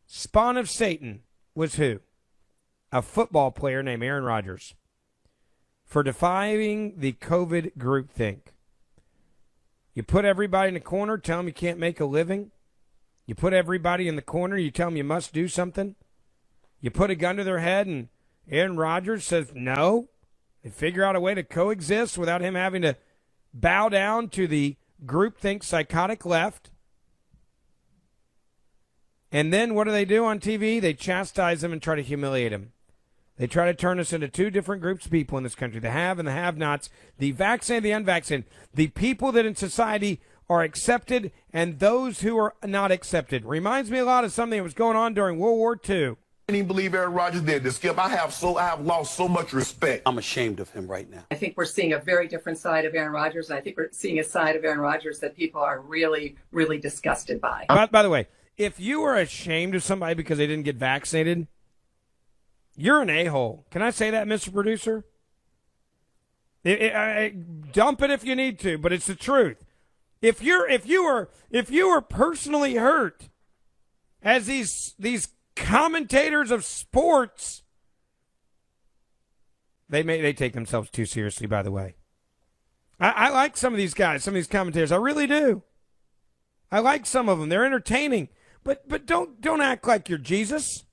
Spawn of Satan was who? A football player named Aaron Rodgers. For defying the COVID groupthink. You put everybody in the corner, tell them you can't make a living. You put everybody in the corner, you tell them you must do something. You put a gun to their head, and Aaron Rodgers says no. They figure out a way to coexist without him having to bow down to the groupthink psychotic left. And then what do they do on TV? They chastise him and try to humiliate him. They try to turn us into two different groups of people in this country, the have and the have-nots, the vaccinated, the unvaccinated, the people that in society are accepted and those who are not accepted. Reminds me a lot of something that was going on during World War II. I didn't even believe Aaron Rodgers did this, Skip. I have lost so much respect. I'm ashamed of him right now. I think we're seeing a very different side of Aaron Rodgers, and I think we're seeing a side of Aaron Rodgers that people are really, really disgusted by. By the way, if you are ashamed of somebody because they didn't get vaccinated, you're an a-hole. Can I say that, Mr. Producer? Dump it if you need to, but it's the truth. If you are personally hurt, as these commentators of sports, they take themselves too seriously. By the way, I like some of these guys, some of these commentators. I really do. I like some of them. They're entertaining, but don't act like you're Jesus.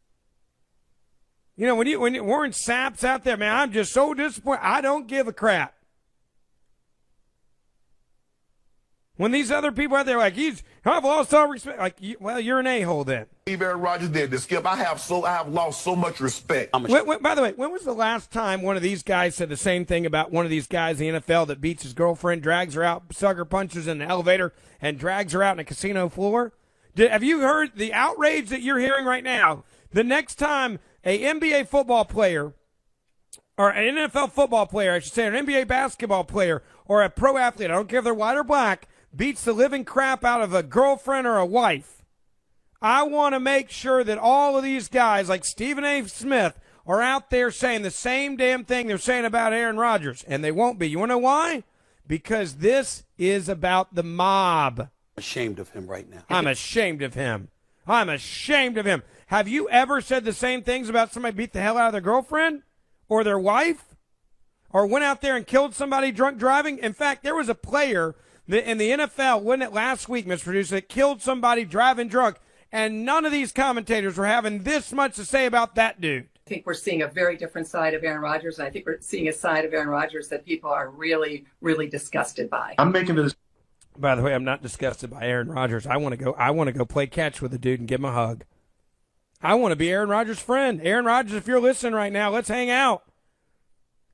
You know, when Warren Sapp's out there, man, I'm just so disappointed. I don't give a crap. When these other people out there like, I've lost all respect. Like, well, you're an a-hole then. Aaron Rodgers did this, Skip. I have lost so much respect. By the way, when was the last time one of these guys said the same thing about one of these guys in the NFL that beats his girlfriend, drags her out, sucker punches in the elevator, and drags her out on a casino floor? Have you heard the outrage that you're hearing right now? The next time a NBA football player, or an NFL football player, I should say, or an NBA basketball player, or a pro athlete, I don't care if they're white or black, beats the living crap out of a girlfriend or a wife, I want to make sure that all of these guys like Stephen A. Smith are out there saying the same damn thing they're saying about Aaron Rodgers, and they won't be. You want to know why? Because this is about the mob. I'm ashamed of him right now. I'm ashamed of him. I'm ashamed of him. Have you ever said the same things about somebody beat the hell out of their girlfriend or their wife or went out there and killed somebody drunk driving? In fact, there was a player in the NFL, wasn't it last week, Mr. Producer, that killed somebody driving drunk, and none of these commentators were having this much to say about that dude. I think we're seeing a very different side of Aaron Rodgers, and I think we're seeing a side of Aaron Rodgers that people are really, really disgusted by. I'm making this. By the way, I'm not disgusted by Aaron Rodgers. I want to go play catch with the dude and give him a hug. I want to be Aaron Rodgers' friend. Aaron Rodgers, if you're listening right now, let's hang out.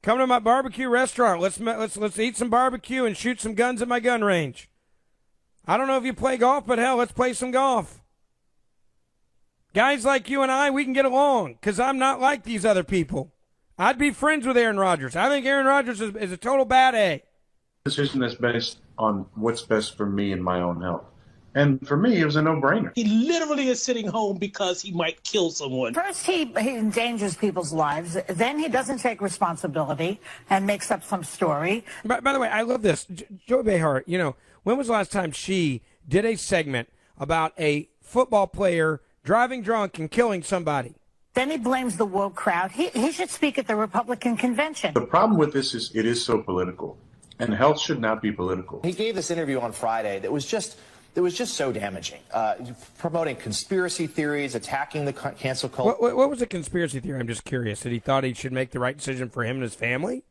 Come to my barbecue restaurant. Let's eat some barbecue and shoot some guns at my gun range. I don't know if you play golf, but hell, let's play some golf. Guys like you and I, we can get along because I'm not like these other people. I'd be friends with Aaron Rodgers. I think Aaron Rodgers is a total bad A. Decision that's based on what's best for me and my own health. And for me, it was a no-brainer. He literally is sitting home because he might kill someone. First, he endangers people's lives. Then he doesn't take responsibility and makes up some story. By the way, I love this. Joy Behar, you know, when was the last time she did a segment about a football player driving drunk and killing somebody? Then he blames the woke crowd. He should speak at the Republican convention. The problem with this is it is so political, and health should not be political. He gave this interview on Friday that was just that was just so damaging. Promoting conspiracy theories, attacking the cancel culture. What was the conspiracy theory? I'm just curious. That he thought he should make the right decision for him and his family?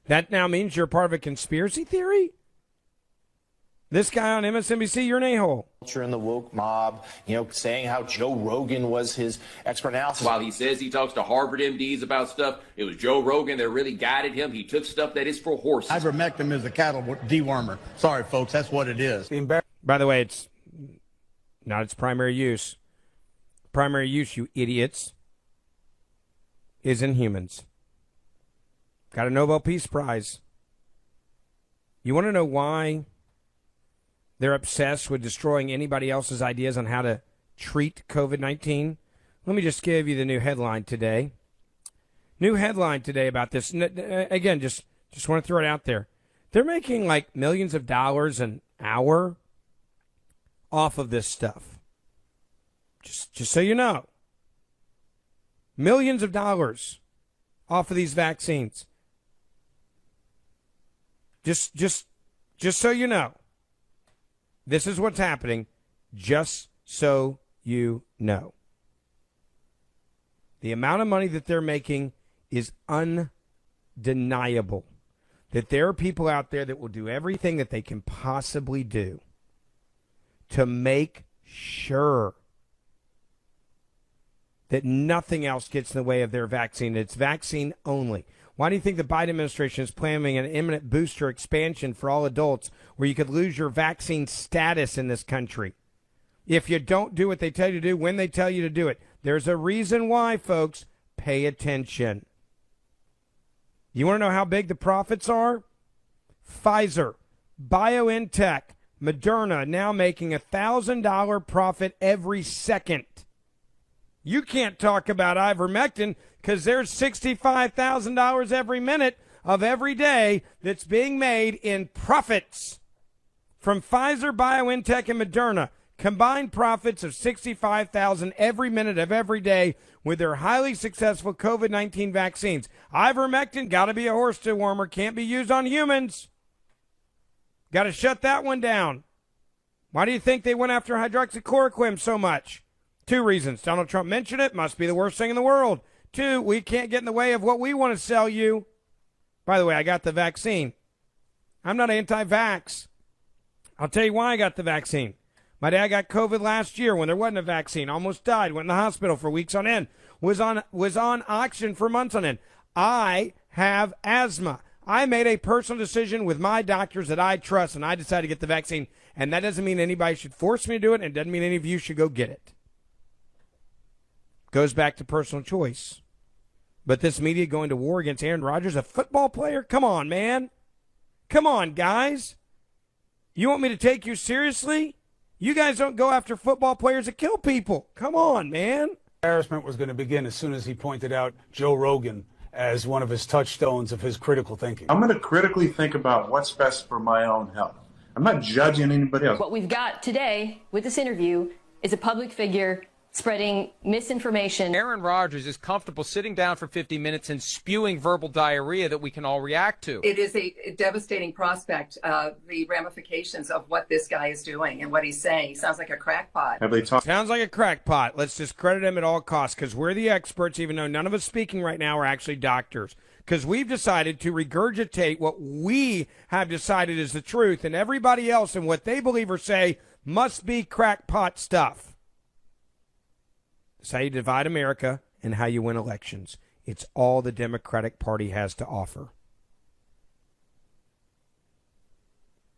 That now means you're part of a conspiracy theory? This guy on MSNBC, you're an a-hole. In the woke mob, saying how Joe Rogan was his expert analysis. While he says he talks to Harvard MDs about stuff, it was Joe Rogan that really guided him. He took stuff that is for horses. Ivermectin is a cattle dewormer. Sorry, folks, that's what it is. By the way, it's not its primary use. Primary use, you idiots, is in humans. Got a Nobel Peace Prize. You want to know why they're obsessed with destroying anybody else's ideas on how to treat COVID-19? Let me just give you the new headline today. New headline today about this. Again, just want to throw it out there. They're making like millions of dollars an hour off of this stuff. Just so you know. Millions of dollars off of these vaccines. Just so you know. This is what's happening, just so you know. The amount of money that they're making is undeniable. That there are people out there that will do everything that they can possibly do to make sure that nothing else gets in the way of their vaccine. It's vaccine only. Why do you think the Biden administration is planning an imminent booster expansion for all adults where you could lose your vaccine status in this country if you don't do what they tell you to do when they tell you to do it? There's a reason why, folks. Pay attention. You want to know how big the profits are? Pfizer, BioNTech, Moderna now making $1,000 profit every second. You can't talk about ivermectin because there's $65,000 every minute of every day that's being made in profits from Pfizer, BioNTech, and Moderna. Combined profits of $65,000 every minute of every day with their highly successful COVID-19 vaccines. Ivermectin, got to be a horse dewormer, can't be used on humans. Got to shut that one down. Why do you think they went after hydroxychloroquine so much? 2 reasons. Donald Trump mentioned it. Must be the worst thing in the world. 2, we can't get in the way of what we want to sell you. By the way, I got the vaccine. I'm not anti-vax. I'll tell you why I got the vaccine. My dad got COVID last year when there wasn't a vaccine. Almost died. Went in the hospital for weeks on end. Was on oxygen for months on end. I have asthma. I made a personal decision with my doctors that I trust, and I decided to get the vaccine. And that doesn't mean anybody should force me to do it, and it doesn't mean any of you should go get it. Goes back to personal choice. But this media going to war against Aaron Rodgers, a football player? Come on, man. Come on, guys. You want me to take you seriously? You guys don't go after football players that kill people. Come on, man. Embarrassment was going to begin as soon as he pointed out Joe Rogan as one of his touchstones of his critical thinking. I'm going to critically think about what's best for my own health. I'm not judging anybody else. What we've got today with this interview is a public figure spreading misinformation. Aaron Rodgers is comfortable sitting down for 50 minutes and spewing verbal diarrhea that we can all react to. It is a devastating prospect, the ramifications of what this guy is doing and what he's saying. He sounds like a crackpot. Have they talked? Sounds like a crackpot. Let's discredit him at all costs because we're the experts, even though none of us speaking right now are actually doctors. Because we've decided to regurgitate what we have decided is the truth, and everybody else and what they believe or say must be crackpot stuff. It's how you divide America and how you win elections. It's all the Democratic Party has to offer.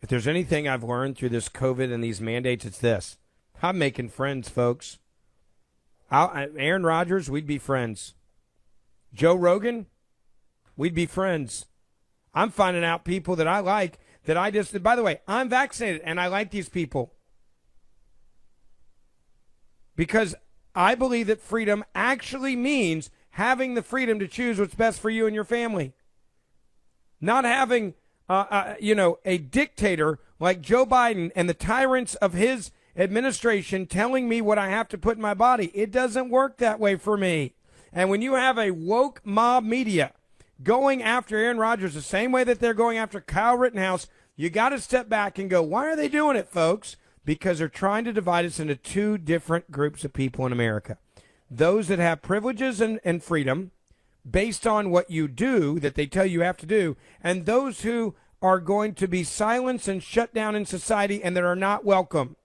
If there's anything I've learned through this COVID and these mandates, it's this. I'm making friends, folks. Aaron Rodgers, we'd be friends. Joe Rogan, we'd be friends. I'm finding out people that I like that I just, by the way, I'm vaccinated and I like these people. Because I believe that freedom actually means having the freedom to choose what's best for you and your family. Not having, a dictator like Joe Biden and the tyrants of his administration telling me what I have to put in my body. It doesn't work that way for me. And when you have a woke mob media going after Aaron Rodgers the same way that they're going after Kyle Rittenhouse, you got to step back and go, why are they doing it, folks? because they're trying to divide us into two different groups of people in America. Those that have privileges and freedom based on what you do, that they tell you have to do, and those who are going to be silenced and shut down in society and that are not welcome.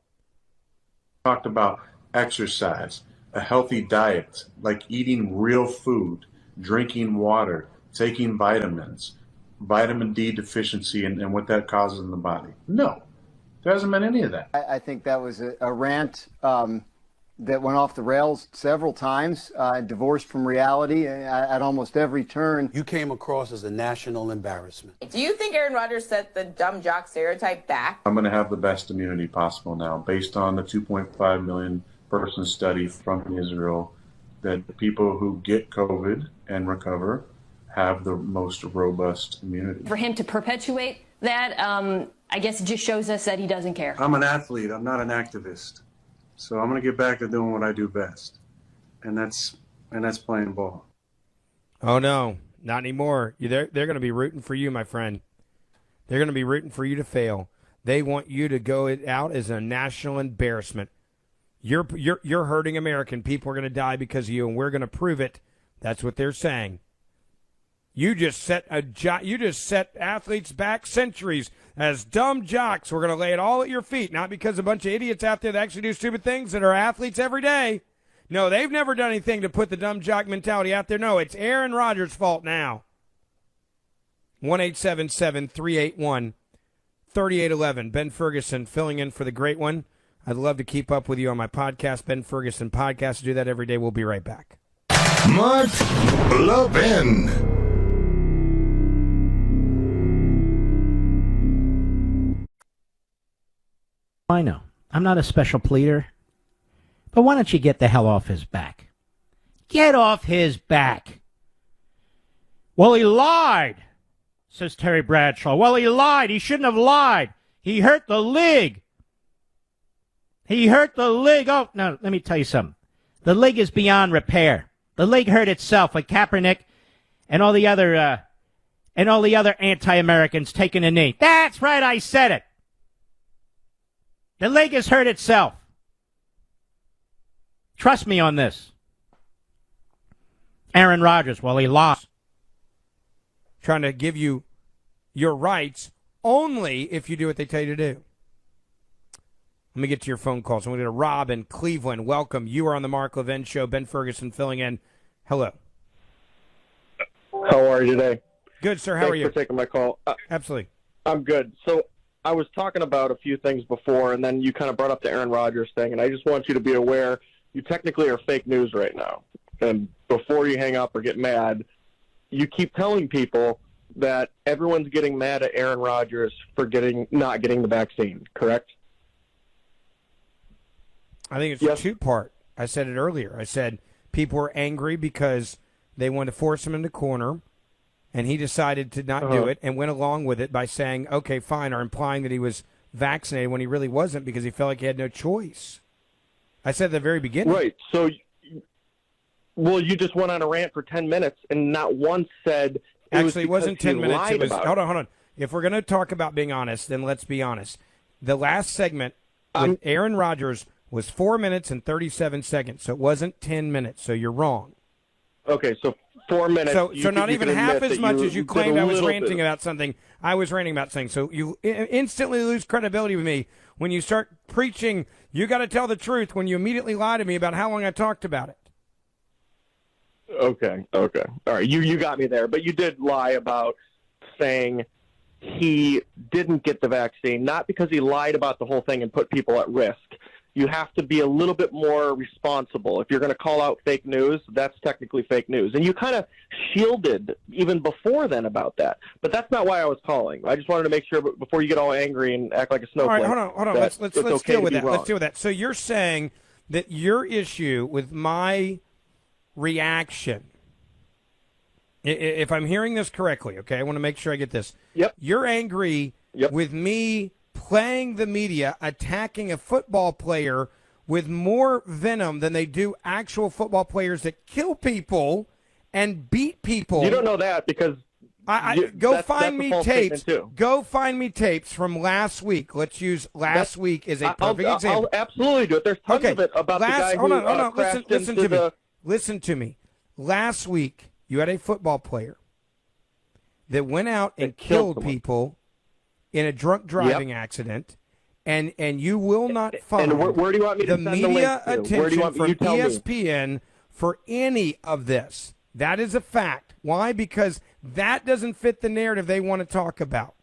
Talked about exercise, a healthy diet, like eating real food, drinking water, taking vitamins, vitamin D deficiency, and what that causes in the body. No, there hasn't been any of that. I think that was a rant that went off the rails several times, divorced from reality at almost every turn. You came across as a national embarrassment. Do you think Aaron Rodgers set the dumb jock stereotype back? I'm going to have the best immunity possible now, based on the 2.5 million person study from Israel, that the people who get COVID and recover have the most robust immunity. For him to perpetuate that, I guess it just shows us that he doesn't care. I'm an athlete. I'm not an activist. So I'm going to get back to doing what I do best, and that's playing ball. Oh, no, not anymore. They're going to be rooting for you, my friend. They're going to be rooting for you to fail. They want you to go out as a national embarrassment. You're hurting American. People are going to die because of you, and we're going to prove it. That's what they're saying. You just set athletes back centuries as dumb jocks. We're going to lay it all at your feet, not because a bunch of idiots out there that actually do stupid things that are athletes every day. No, they've never done anything to put the dumb jock mentality out there. No, it's Aaron Rodgers' fault now. 1-877-381-3811. Ben Ferguson filling in for the great one. I'd love to keep up with you on my podcast, Ben Ferguson Podcast. I do that every day. We'll be right back. Mark Levin. I know. I'm not a special pleader. But why don't you get the hell off his back? Get off his back. Well, he lied, says Terry Bradshaw. Well, he lied. He shouldn't have lied. He hurt the league. He hurt the league. Oh, no, let me tell you something. The league is beyond repair. The league hurt itself with Kaepernick and all the other anti-Americans taking a knee. That's right, I said it. The league has hurt itself. Trust me on this. Aaron Rodgers, well, he lost. Trying to give you your rights only if you do what they tell you to do. Let me get to your phone calls. I'm going to go to Rob in Cleveland. Welcome. You are on the Mark Levin Show. Ben Ferguson filling in. Hello. How are you today? Good, sir. How are you? Thanks for taking my call. Absolutely. I'm good. So I was talking about a few things before, and then you kind of brought up the Aaron Rodgers thing, and I just want you to be aware you technically are fake news right now. And before you hang up or get mad, you keep telling people that everyone's getting mad at Aaron Rodgers for not getting the vaccine, correct? I think it's two-part. I said it earlier. I said people were angry because they wanted to force him in the corner, and he decided to not do it and went along with it by saying, okay, fine, or implying that he was vaccinated when he really wasn't because he felt like he had no choice. I said at the very beginning. Right. So, well, you just went on a rant for 10 minutes and not once said it wasn't 10 minutes. It was, hold on. If we're going to talk about being honest, then let's be honest. The last segment with Aaron Rodgers was 4 minutes and 37 seconds, so it wasn't 10 minutes, so you're wrong. Okay, so 4 minutes. So not even half as much as you claimed I was ranting about something. I was ranting about things. So you instantly lose credibility with me when you start preaching, you got to tell the truth, when you immediately lie to me about how long I talked about it. Okay. All right, you got me there. But you did lie about saying he didn't get the vaccine, not because he lied about the whole thing and put people at risk. You have to be a little bit more responsible. If you're going to call out fake news, that's technically fake news. And you kind of shielded even before then about that. But that's not why I was calling. I just wanted to make sure before you get all angry and act like a snowflake. All right, hold on. Let's deal with that. Let's deal with that. So you're saying that your issue with my reaction, if I'm hearing this correctly, okay, I want to make sure I get this. Yep. You're angry with me playing the media, attacking a football player with more venom than they do actual football players that kill people and beat people. You don't know that because Go find that's a me false tapes. statement, too. Go find me tapes from last week. Let's use last week as a perfect example. I'll absolutely do it. There's tons of it about the guy hold who on. crashed Listen into to me. the. Listen to me. Last week, you had a football player that went out and killed people in a drunk driving accident, and you will not find And where do you want me to the send the media link to? Where do you attention want me? from You tell me. ESPN for any of this. That is a fact. Why? Because that doesn't fit the narrative they want to talk about.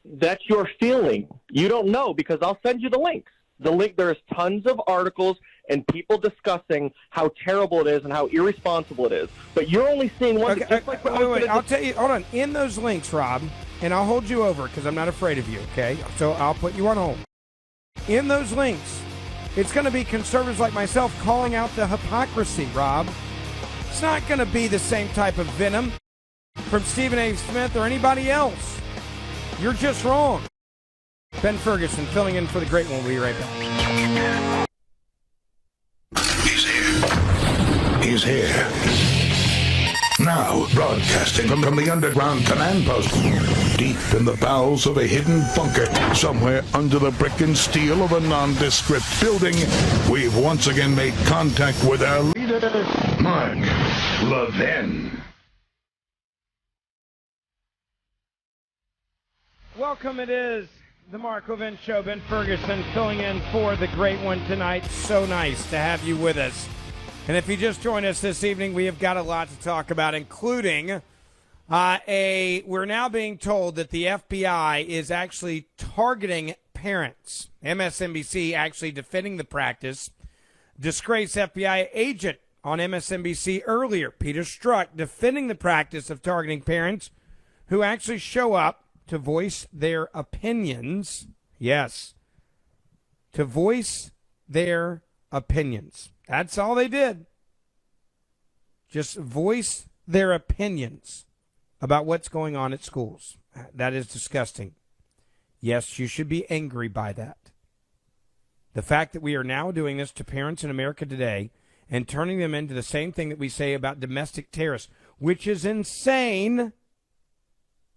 That's your feeling. You don't know because I'll send you the links. There's tons of articles and people discussing how terrible it is and how irresponsible it is. But you're only seeing one. Wait. I'll tell you. Hold on. In those links, Rob, and I'll hold you over because I'm not afraid of you. Okay, so I'll put you on hold. In those links, it's going to be conservatives like myself calling out the hypocrisy, Rob. It's not going to be the same type of venom from Stephen A. Smith or anybody else. You're just wrong. Ben Ferguson filling in for the great one. We'll be right back. He's here. Now, broadcasting from the underground command post, deep in the bowels of a hidden bunker, somewhere under the brick and steel of a nondescript building, we've once again made contact with our leader, Mark Levin. Welcome, it is the Mark Levin Show. Ben Ferguson filling in for the great one tonight. So nice to have you with us. And if you just joined us this evening, we have got a lot to talk about, including we're now being told that the FBI is actually targeting parents. MSNBC actually defending the practice. Disgraced FBI agent on MSNBC earlier, Peter Strzok, defending the practice of targeting parents who actually show up to voice their opinions. Yes, to voice their opinions. That's all they did. Just voice their opinions about what's going on at schools. That is disgusting. Yes, you should be angry by that. The fact that we are now doing this to parents in America today and turning them into the same thing that we say about domestic terrorists, which is insane.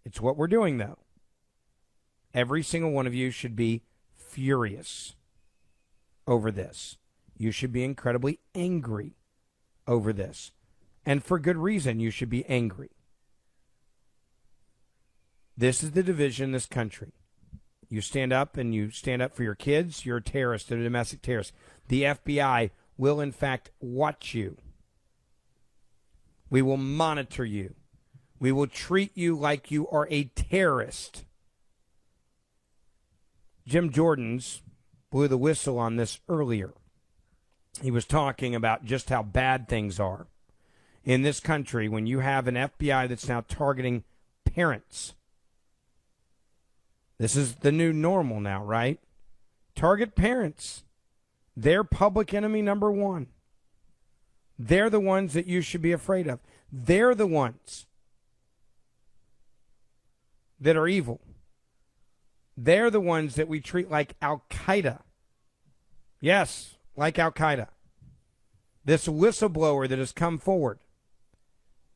It's what we're doing, though. Every single one of you should be furious over this. You should be incredibly angry over this. And for good reason, you should be angry. This is the division in this country. You stand up and you stand up for your kids, you're a terrorist, you're a domestic terrorist. The FBI will, in fact, watch you. We will monitor you. We will treat you like you are a terrorist. Jim Jordan's blew the whistle on this earlier. He was talking about just how bad things are in this country when you have an FBI that's now targeting parents. This is the new normal now, right? Target parents. They're public enemy number one. They're the ones that you should be afraid of. They're the ones that are evil. They're the ones that we treat like Al-Qaeda. Yes, like Al-Qaeda. This whistleblower that has come forward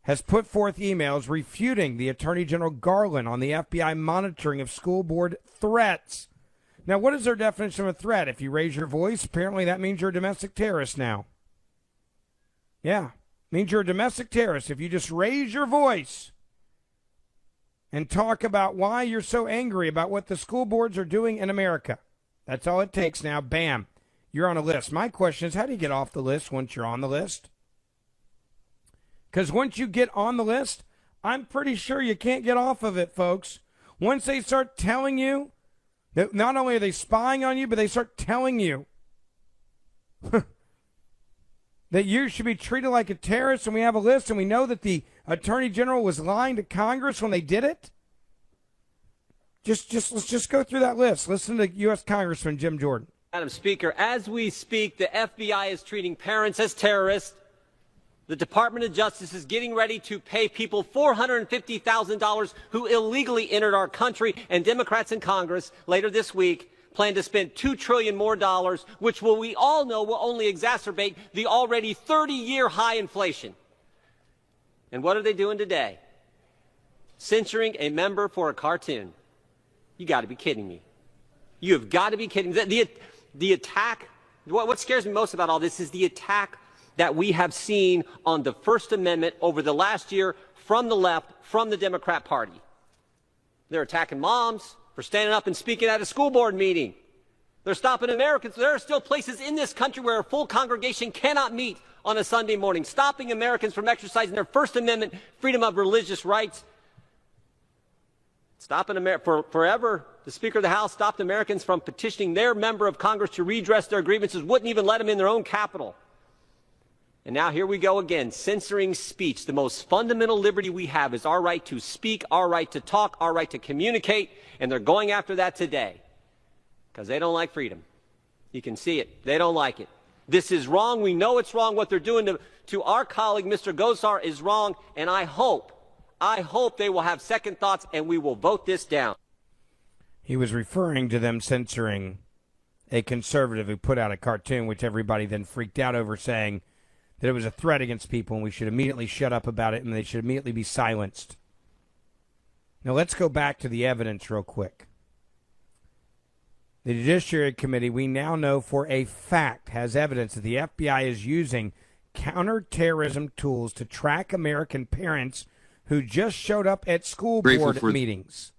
has put forth emails refuting the Attorney General Garland on the FBI monitoring of school board threats. Now, what is their definition of a threat? If you raise your voice, apparently that means you're a domestic terrorist now. Yeah, means you're a domestic terrorist if you just raise your voice and talk about why you're so angry about what the school boards are doing in America. That's all it takes now. Bam. You're on a list. My question is, how do you get off the list once you're on the list? Because once you get on the list, I'm pretty sure you can't get off of it, folks. Once they start telling you that not only are they spying on you, but they start telling you that you should be treated like a terrorist, and we have a list, and we know that the Attorney General was lying to Congress when they did it. Let's just go through that list. Listen to U.S. Congressman Jim Jordan. Madam Speaker, as we speak, the FBI is treating parents as terrorists. The Department of Justice is getting ready to pay people $450,000 who illegally entered our country, and Democrats in Congress later this week plan to spend $2 trillion more, which we all know will only exacerbate the already 30-year high inflation. And what are they doing today? censoring a member for a cartoon. You got to be kidding me. You have got to be kidding me. The attack, what scares me most about all this is the attack that we have seen on the First Amendment over the last year from the left, from the Democrat Party. They're attacking moms for standing up and speaking at a school board meeting. They're stopping Americans. There are still places in this country where a full congregation cannot meet on a Sunday morning, stopping Americans from exercising their First Amendment freedom of religious rights. Stopping forever, the Speaker of the House stopped Americans from petitioning their member of Congress to redress their grievances, wouldn't even let them in their own capital. And now here we go again, censoring speech. The most fundamental liberty we have is our right to speak, our right to talk, our right to communicate, and they're going after that today because they don't like freedom. You can see it. They don't like it. This is wrong. We know it's wrong. What they're doing to our colleague, Mr. Gosar, is wrong, and I hope they will have second thoughts and we will vote this down. He was referring to them censoring a conservative who put out a cartoon, which everybody then freaked out over, saying that it was a threat against people and we should immediately shut up about it and they should immediately be silenced. Now let's go back to the evidence real quick. The Judiciary Committee, we now know for a fact, has evidence that the FBI is using counterterrorism tools to track American parents who just showed up at school board meetings.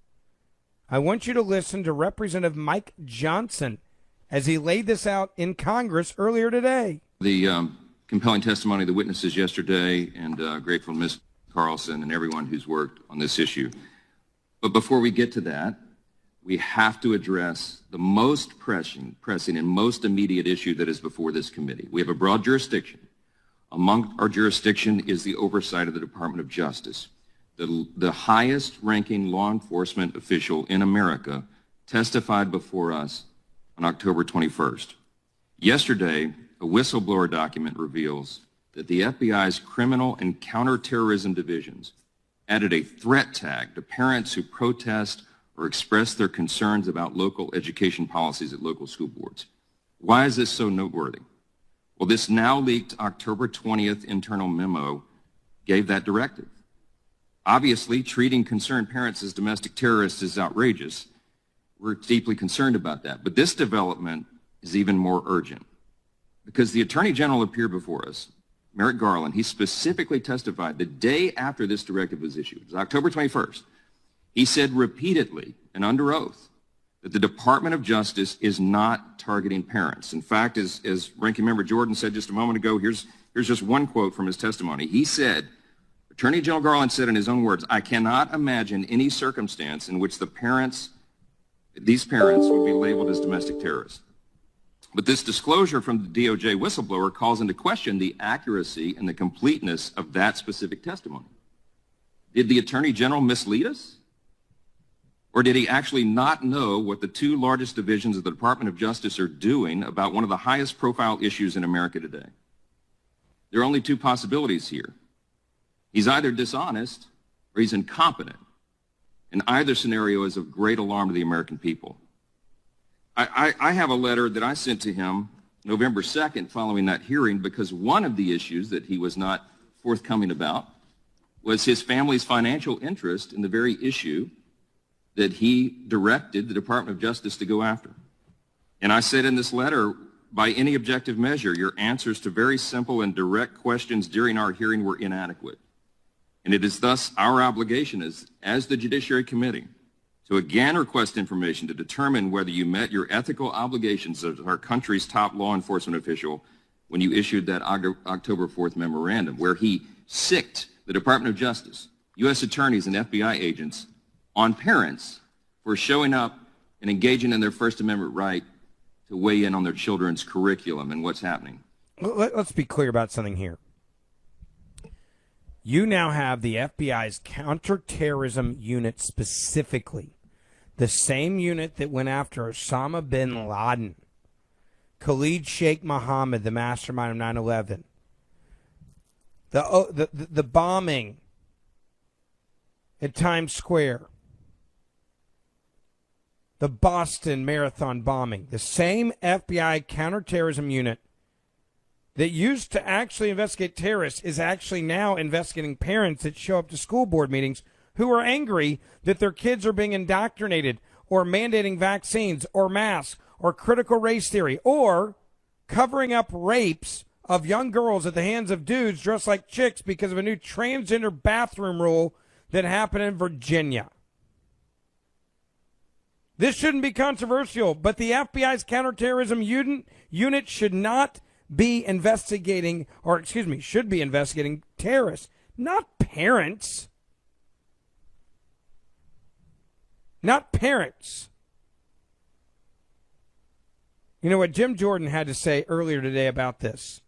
I want you to listen to Representative Mike Johnson as he laid this out in Congress earlier today. The compelling testimony of the witnesses yesterday, and grateful to Ms. Carlson and everyone who's worked on this issue. But before we get to that, we have to address the most pressing and most immediate issue that is before this committee. We have a broad jurisdiction. Among our jurisdiction is the oversight of the Department of Justice. The highest ranking law enforcement official in America testified before us on October 21st. Yesterday, a whistleblower document reveals that the FBI's criminal and counterterrorism divisions added a threat tag to parents who protest or express their concerns about local education policies at local school boards. Why is this so noteworthy? Well, this now leaked October 20th internal memo gave that directive. Obviously, treating concerned parents as domestic terrorists is outrageous. We're deeply concerned about that. But this development is even more urgent because the Attorney General appeared before us, Merrick Garland. He specifically testified the day after this directive was issued. It was October 21st. He said repeatedly and under oath that the Department of Justice is not targeting parents. In fact, as Ranking Member Jordan said just a moment ago, here's just one quote from his testimony. He said, Attorney General Garland said in his own words, "I cannot imagine any circumstance in which these parents would be labeled as domestic terrorists." But this disclosure from the DOJ whistleblower calls into question the accuracy and the completeness of that specific testimony. Did the Attorney General mislead us? Or did he actually not know what the two largest divisions of the Department of Justice are doing about one of the highest profile issues in America today? There are only two possibilities here. He's either dishonest or he's incompetent. And either scenario is of great alarm to the American people. I have a letter that I sent to him November 2nd following that hearing because one of the issues that he was not forthcoming about was his family's financial interest in the very issue that he directed the Department of Justice to go after. And I said in this letter, by any objective measure, your answers to very simple and direct questions during our hearing were inadequate. And it is thus our obligation as the Judiciary Committee to again request information to determine whether you met your ethical obligations as our country's top law enforcement official when you issued that October 4th memorandum, where he sicked the Department of Justice, U.S. attorneys and FBI agents on parents for showing up and engaging in their First Amendment right to weigh in on their children's curriculum and what's happening. Let's be clear about something here. You now have the FBI's counterterrorism unit specifically, the same unit that went after Osama bin Laden, Khalid Sheikh Mohammed, the mastermind of 9/11, the bombing at Times Square, the Boston Marathon bombing, the same FBI counterterrorism unit that used to actually investigate terrorists is actually now investigating parents that show up to school board meetings who are angry that their kids are being indoctrinated or mandating vaccines or masks or critical race theory or covering up rapes of young girls at the hands of dudes dressed like chicks because of a new transgender bathroom rule that happened in Virginia. This shouldn't be controversial, but the FBI's counterterrorism unit should not be investigating, should be investigating terrorists, not parents. Not parents. You know what Jim Jordan had to say earlier today about this?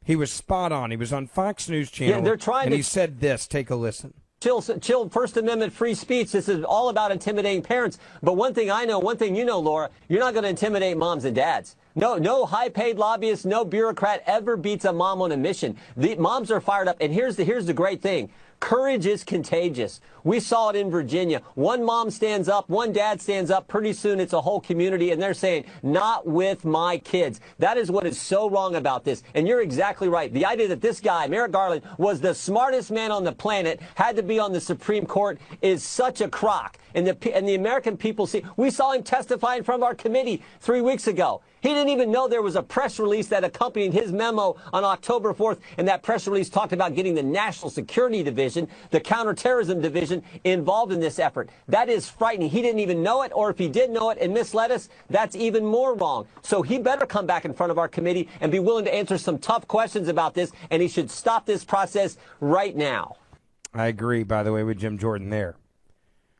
He was spot on. He was on Fox News Channel, they're trying and to he said this. Take a listen. Chill First Amendment free speech. This is all about intimidating parents. But one thing I know, one thing you know, Laura, you're not going to intimidate moms and dads. No high-paid lobbyist, no bureaucrat ever beats a mom on a mission. The moms are fired up, and here's the great thing. Courage is contagious. We saw it in Virginia. One mom stands up, one dad stands up. Pretty soon it's a whole community, and they're saying, not with my kids. That is what is so wrong about this. And you're exactly right. The idea that this guy, Merrick Garland, was the smartest man on the planet, had to be on the Supreme Court, is such a crock. And the American people see. We saw him testify in front of our committee 3 weeks ago. He didn't even know there was a press release that accompanied his memo on October 4th, and that press release talked about getting the National Security Division, the Counterterrorism Division, involved in this effort. That is frightening. He didn't even know it, or if he did know it and misled us, that's even more wrong. So he better come back in front of our committee and be willing to answer some tough questions about this, and he should stop this process right now. I agree, by the way, with Jim Jordan there.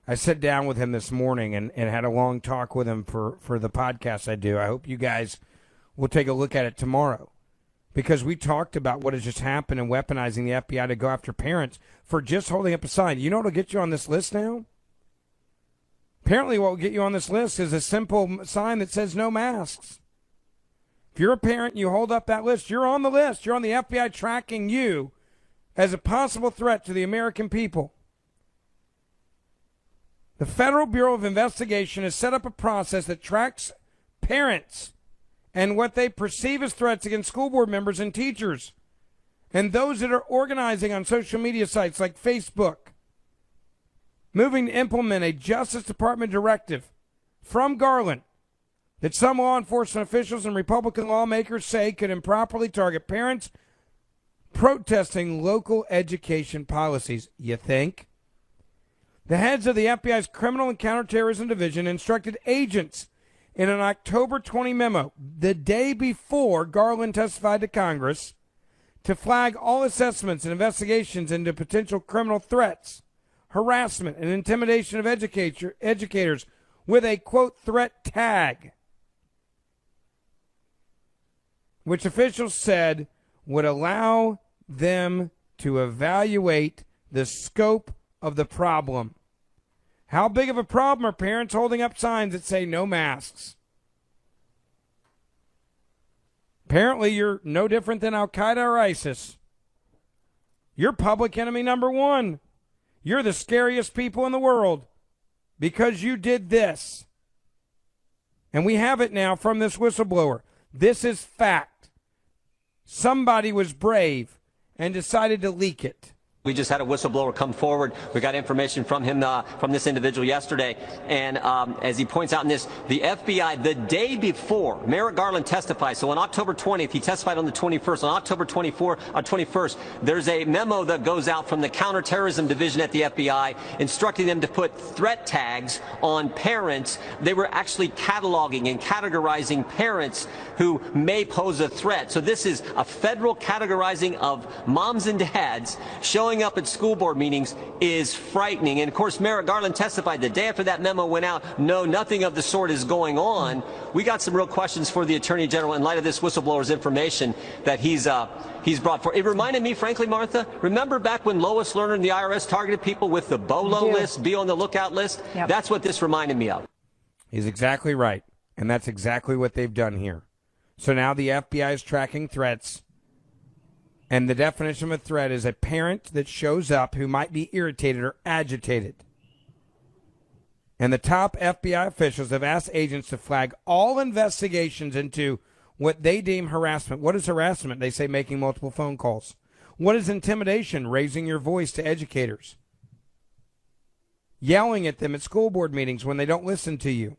I sat down with him this morning and had a long talk with him for the podcast I do. I hope you guys will take a look at it tomorrow, because we talked about what has just happened in weaponizing the FBI to go after parents for just holding up a sign. You know what will get you on this list now? Apparently what will get you on this list is a simple sign that says no masks. If you're a parent, you hold up that list, you're on the list. You're on the FBI tracking you as a possible threat to the American people. The Federal Bureau of Investigation has set up a process that tracks parents and what they perceive as threats against school board members and teachers and those that are organizing on social media sites like Facebook, moving to implement a Justice Department directive from Garland that some law enforcement officials and Republican lawmakers say could improperly target parents protesting local education policies. You think? The heads of the FBI's Criminal and Counterterrorism Division instructed agents in an October 20 memo, the day before Garland testified to Congress, to flag all assessments and investigations into potential criminal threats, harassment, and intimidation of educators with a, quote, threat tag, which officials said would allow them to evaluate the scope of the problem. How big of a problem are parents holding up signs that say no masks? Apparently, you're no different than Al-Qaeda or ISIS. You're public enemy number one. You're the scariest people in the world because you did this. And we have it now from this whistleblower. This is fact. Somebody was brave and decided to leak it. We just had a whistleblower come forward. We got information from him, from this individual yesterday. And as he points out in this, the FBI, the day before Merrick Garland testified, so on October 20th, he testified on the 21st. On October 21st, there's a memo that goes out from the Counterterrorism Division at the FBI instructing them to put threat tags on parents. They were actually cataloging and categorizing parents who may pose a threat. So this is a federal categorizing of moms and dads showing up at school board meetings is frightening. And of course, Merrick Garland testified the day after that memo went out, no, nothing of the sort is going on. We got some real questions for the Attorney General in light of this whistleblower's information that he's brought forward. It reminded me, frankly, Martha, remember back when Lois Lerner and the IRS targeted people with the BOLO list, be on the lookout list? Yep. That's what this reminded me of. He's exactly right. And that's exactly what they've done here. So now the FBI is tracking threats. And the definition of a threat is a parent that shows up who might be irritated or agitated. And the top FBI officials have asked agents to flag all investigations into what they deem harassment. What is harassment? They say making multiple phone calls. What is intimidation? Raising your voice to educators. yelling at them at school board meetings when they don't listen to you.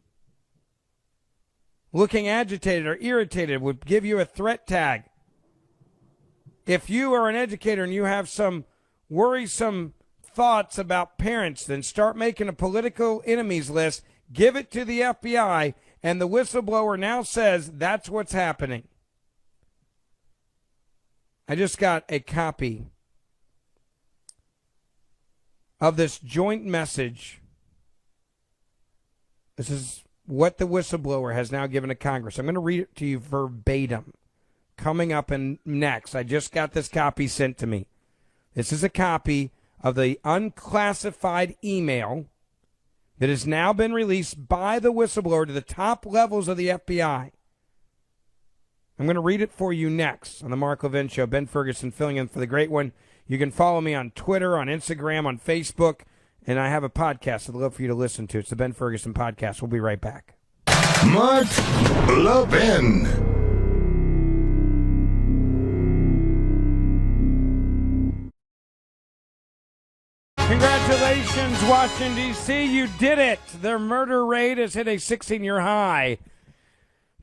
Looking agitated or irritated would give you a threat tag. If you are an educator and you have some worrisome thoughts about parents, then start making a political enemies list, give it to the FBI, and the whistleblower now says that's what's happening. I just got a copy of this joint message. This is what the whistleblower has now given to Congress. I'm going to read it to you verbatim. Coming up in next. I just got this copy sent to me. This is a copy of the unclassified email that has now been released by the whistleblower to the top levels of the FBI. I'm going to read it for you next on the Mark Levin Show. Ben Ferguson filling in for the great one. You can follow me on Twitter, on Instagram, on Facebook, and I have a podcast I'd love for you to listen to. It's the Ben Ferguson Podcast. We'll be right back. Mark Levin. Congratulations, Washington, D.C. You did it. Their murder rate has hit a 16-year high.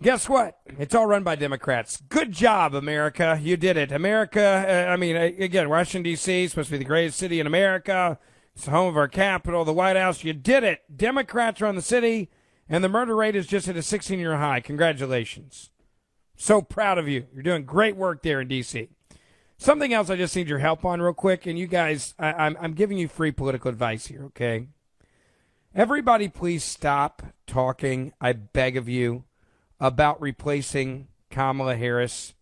Guess what? It's all run by Democrats. Good job, America. You did it. America, again, Washington, D.C. is supposed to be the greatest city in America. It's the home of our capital, the White House. You did it. Democrats run the city, and the murder rate is just at a 16-year high. Congratulations. So proud of you. You're doing great work there in D.C. Something else I just need your help on real quick, and you guys, I'm giving you free political advice here, okay? Everybody please stop talking, I beg of you, about replacing Kamala Harris.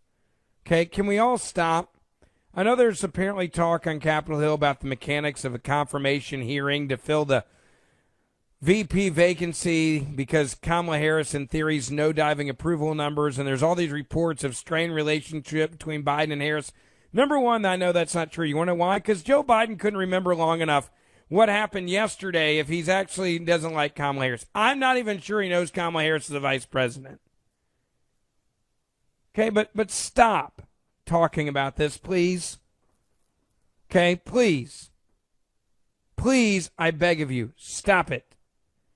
Okay, can we all stop? I know there's apparently talk on Capitol Hill about the mechanics of a confirmation hearing to fill the VP vacancy because Kamala Harris, in theory, is no-diving approval numbers, and there's all these reports of strained relationship between Biden and Harris. Number one, I know that's not true. You want to know why? Because Joe Biden couldn't remember long enough what happened yesterday if he's actually doesn't like Kamala Harris. I'm not even sure he knows Kamala Harris is the vice president. Okay, but stop talking about this, please. Okay, please. Please, I beg of you, stop it.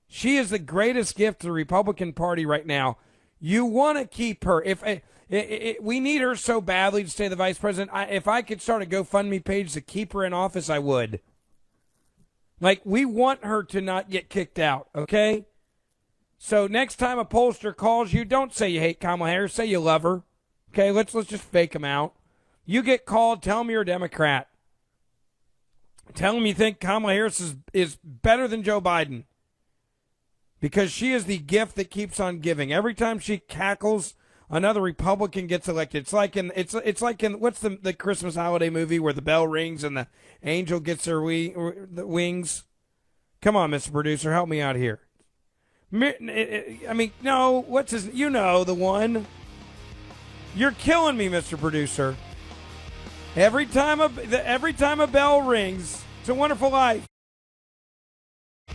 She is the greatest gift to the Republican Party right now. You want to keep her. We need her so badly to stay the vice president. If I could start a GoFundMe page to keep her in office, I would. Like, we want her to not get kicked out, okay? So next time a pollster calls you, don't say you hate Kamala Harris. Say you love her. Okay, let's just fake them out. You get called, tell them you're a Democrat. Tell them you think Kamala Harris is better than Joe Biden. Because she is the gift that keeps on giving. Every time she cackles, another Republican gets elected. It's like in what's the Christmas holiday movie where the bell rings and the angel gets her wings? Come on, Mr. Producer, help me out here. No, what's his? You know the one. You're killing me, Mr. Producer. Every time a bell rings, it's a Wonderful Life.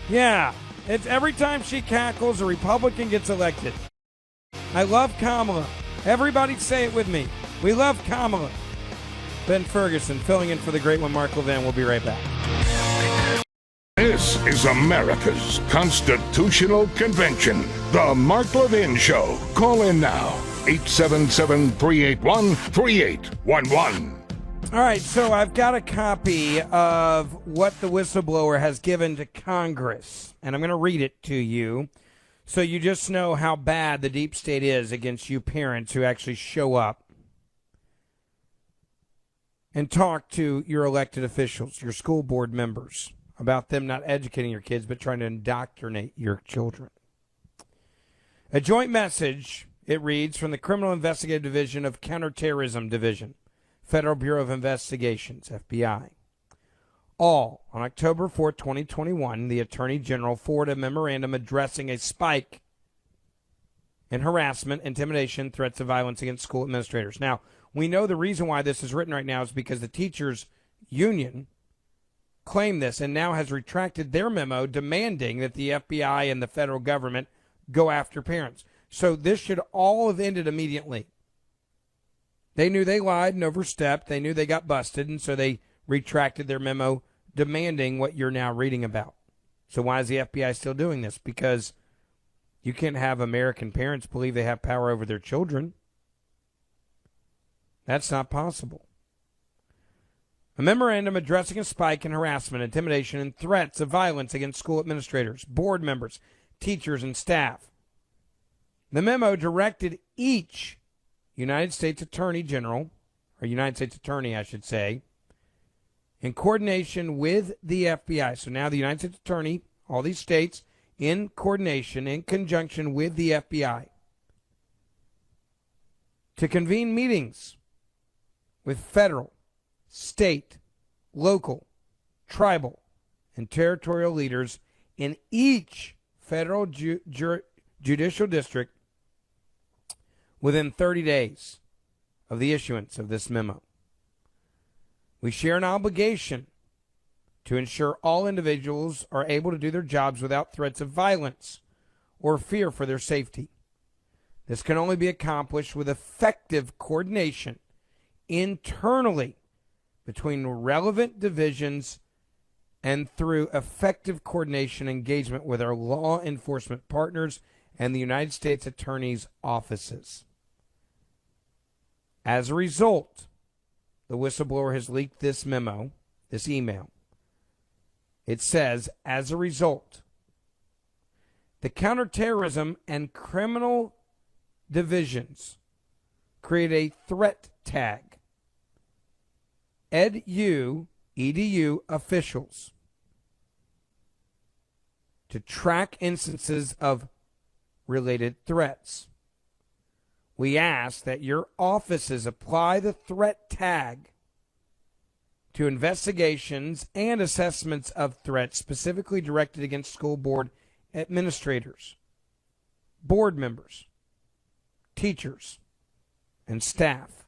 Yeah, it's every time she cackles, a Republican gets elected. I love Kamala. Everybody say it with me. We love Kamala. Ben Ferguson filling in for the great one, Mark Levin. We'll be right back. This is America's Constitutional Convention. The Mark Levin Show. Call in now. 877-381-3811. All right, so I've got a copy of what the whistleblower has given to Congress, and I'm going to read it to you so you just know how bad the deep state is against you parents who actually show up and talk to your elected officials, your school board members, about them not educating your kids but trying to indoctrinate your children. A joint message, it reads, from the Criminal Investigative Division of Counterterrorism Division, Federal Bureau of Investigations, FBI. All, on October 4, 2021, the Attorney General forwarded a memorandum addressing a spike in harassment, intimidation, threats of violence against school administrators. Now, we know the reason why this is written right now is because the teachers' union claimed this and now has retracted their memo demanding that the FBI and the federal government go after parents. So this should all have ended immediately. They knew they lied and overstepped. They knew they got busted, and so they retracted their memo demanding what you're now reading about. So why is the FBI still doing this? Because you can't have American parents believe they have power over their children. That's not possible. A memorandum addressing a spike in harassment, intimidation, and threats of violence against school administrators, board members, teachers, and staff. The memo directed each United States Attorney General, or United States Attorney, I should say, in coordination with the FBI. So now the United States Attorney, all these states, in coordination, in conjunction with the FBI, to convene meetings with federal, state, local, tribal, and territorial leaders in each federal judicial district within 30 days of the issuance of this memo. We share an obligation to ensure all individuals are able to do their jobs without threats of violence or fear for their safety. This can only be accomplished with effective coordination internally between relevant divisions and through effective coordination engagement with our law enforcement partners and the United States Attorney's offices. As a result, the whistleblower has leaked this memo, this email. It says, as a result, the counterterrorism and criminal divisions create a threat tag. EDU officials to track instances of related threats. We ask that your offices apply the threat tag to investigations and assessments of threats specifically directed against school board administrators, board members, teachers, and staff.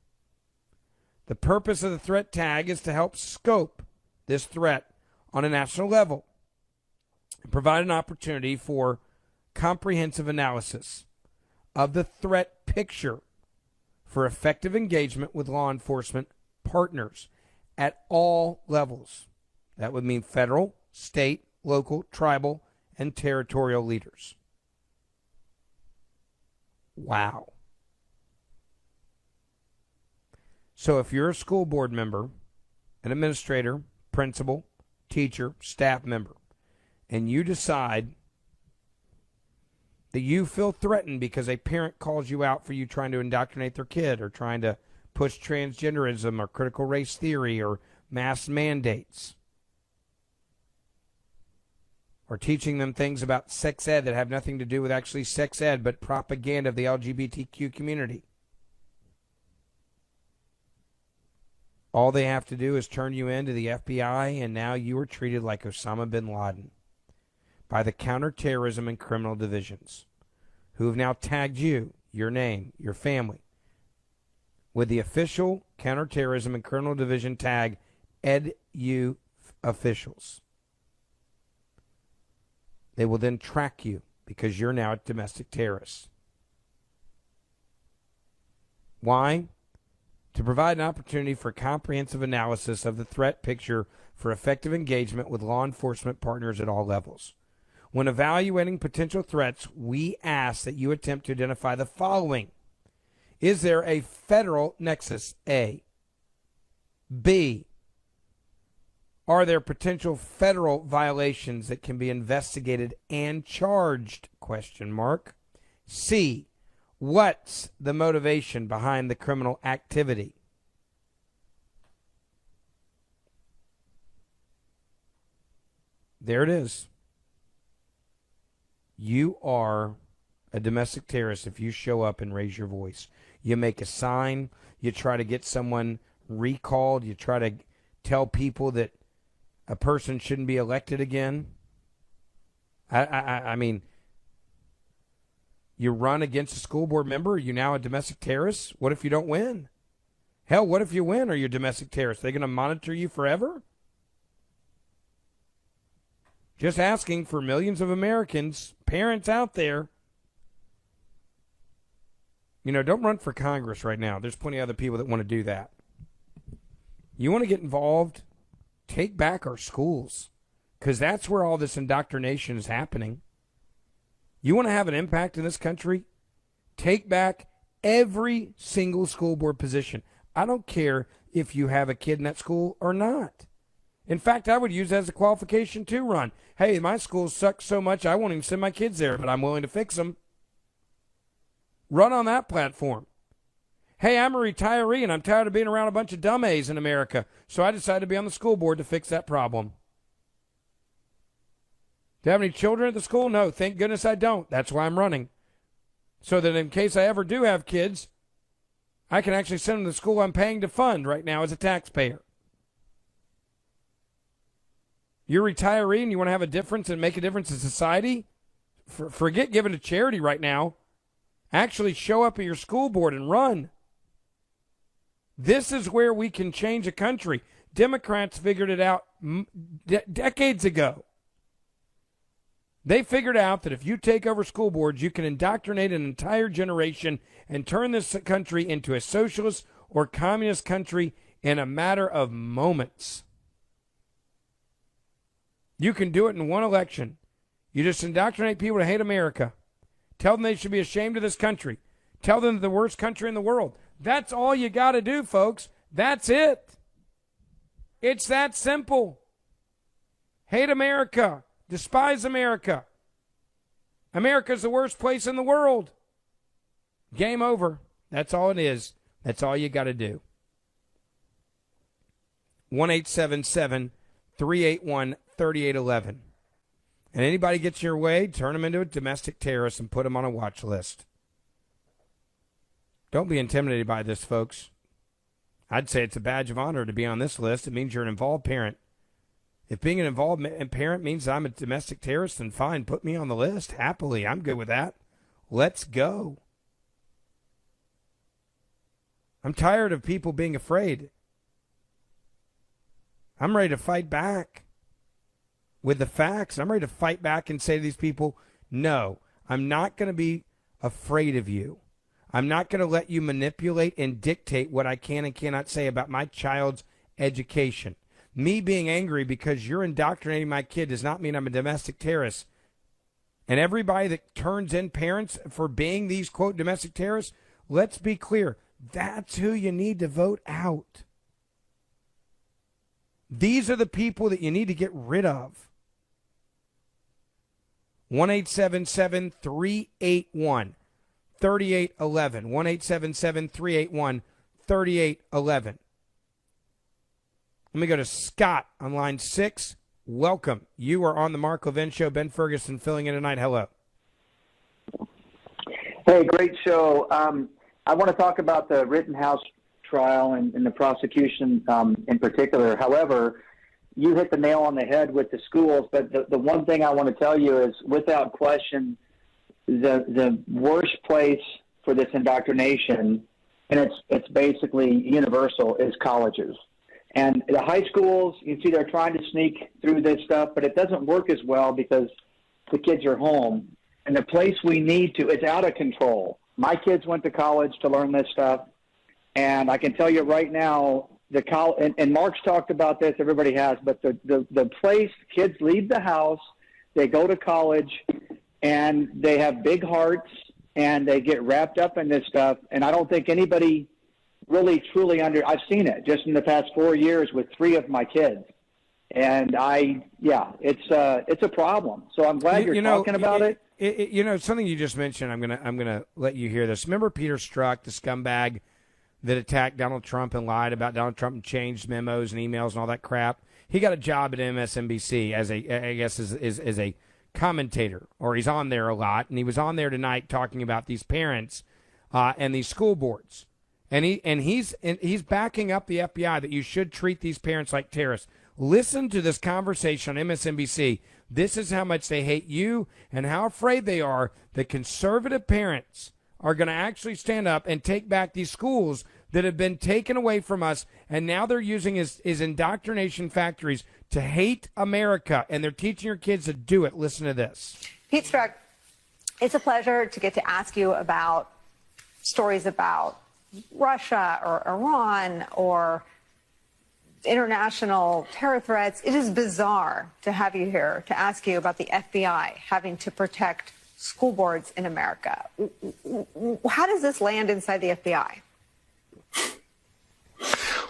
The purpose of the threat tag is to help scope this threat on a national level and provide an opportunity for comprehensive analysis of the threat picture for effective engagement with law enforcement partners at all levels. That would mean federal, state, local, tribal, and territorial leaders. Wow. So if you're a school board member, an administrator, principal, teacher, staff member, and you decide that you feel threatened because a parent calls you out for you trying to indoctrinate their kid or trying to push transgenderism or critical race theory or mass mandates or teaching them things about sex ed that have nothing to do with actually sex ed but propaganda of the LGBTQ community. All they have to do is turn you in to the FBI, and now you are treated like Osama bin Laden by the counterterrorism and criminal divisions, who have now tagged you, your name, your family, with the official counterterrorism and criminal division tag, EDU officials. They will then track you because you're now a domestic terrorist. Why? To provide an opportunity for comprehensive analysis of the threat picture for effective engagement with law enforcement partners at all levels. When evaluating potential threats, we ask that you attempt to identify the following. Is there a federal nexus? A. B. Are there potential federal violations that can be investigated and charged? Question mark. C. What's the motivation behind the criminal activity? There it is. You are a domestic terrorist if you show up and raise your voice. You make a sign. You try to get someone recalled. You try to tell people that a person shouldn't be elected again. I mean, you run against a school board member. Are you now a domestic terrorist? What if you don't win? Hell, what if you win? Are you a domestic terrorist? Are they going to monitor you forever? Just asking for millions of Americans, parents out there. You know, don't run for Congress right now. There's plenty of other people that want to do that. You want to get involved? Take back our schools. because that's where all this indoctrination is happening. You want to have an impact in this country? Take back every single school board position. I don't care if you have a kid in that school or not. In fact, I would use that as a qualification too, Ron. Hey, my school sucks so much I won't even send my kids there, but I'm willing to fix them. Run on that platform. Hey, I'm a retiree and I'm tired of being around a bunch of dumb A's in America, so I decided to be on the school board to fix that problem. Do you have any children at the school? No, thank goodness I don't. That's why I'm running. So that in case I ever do have kids, I can actually send them to the school I'm paying to fund right now as a taxpayer. You're a retiree and you want to have a difference and make a difference in society? Forget giving to charity right now. Actually show up at your school board and run. This is where we can change a country. Democrats figured it out decades ago. They figured out that if you take over school boards, you can indoctrinate an entire generation and turn this country into a socialist or communist country in a matter of moments. You can do it in one election. You just indoctrinate people to hate America. Tell them they should be ashamed of this country. Tell them they're the worst country in the world. That's all you got to do, folks. That's it. It's that simple. Hate America. Despise America. America's the worst place in the world. Game over. That's all it is. That's all you got to do. 1-877-381-3811. And anybody gets your way, turn them into a domestic terrorist and put them on a watch list. Don't be intimidated by this, folks. I'd say it's a badge of honor to be on this list. It means you're an involved parent. If being an involved parent means I'm a domestic terrorist, then fine, put me on the list. Happily, I'm good with that. Let's go. I'm tired of people being afraid. I'm ready to fight back with the facts. I'm ready to fight back and say to these people, no, I'm not going to be afraid of you. I'm not going to let you manipulate and dictate what I can and cannot say about my child's education. Me being angry because you're indoctrinating my kid does not mean I'm a domestic terrorist. And everybody that turns in parents for being these, quote, domestic terrorists, let's be clear, that's who you need to vote out. These are the people that you need to get rid of. 1-877-381-3811. 1-877-381-3811. Let me go to Scott on line 6. Welcome. You are on the Mark Levin Show. Ben Ferguson filling in tonight. Hello. Hey, great show. I want to talk about the Rittenhouse trial and the prosecution in particular. However, you hit the nail on the head with the schools, but the one thing I want to tell you is, without question, the worst place for this indoctrination, and it's basically universal, is colleges. And the high schools, you see they're trying to sneak through this stuff, but it doesn't work as well because the kids are home. And the place we need to, it's out of control. My kids went to college to learn this stuff, and I can tell you right now, and Mark's talked about this, everybody has, but the place, kids leave the house, they go to college, and they have big hearts, and they get wrapped up in this stuff, and I don't think anybody really truly I've seen it just in the past 4 years with 3 of my kids. And it's a problem. So I'm glad you're talking about it. Something you just mentioned, I'm gonna let you hear this. Remember Peter Strzok, the scumbag that attacked Donald Trump and lied about Donald Trump and changed memos and emails and all that crap? He got a job at MSNBC as a commentator, or he's on there a lot, and he was on there tonight talking about these parents and these school boards. And he's backing up the FBI that you should treat these parents like terrorists. Listen to this conversation on MSNBC. This is how much they hate you and how afraid they are that conservative parents are going to actually stand up and take back these schools that have been taken away from us, and now they're using as indoctrination factories to hate America, and they're teaching your kids to do it. Listen to this. Pete Strzok, it's a pleasure to get to ask you about stories about Russia or Iran or international terror threats. It is bizarre to have you here to ask you about the FBI having to protect school boards in America. How does this land inside the FBI?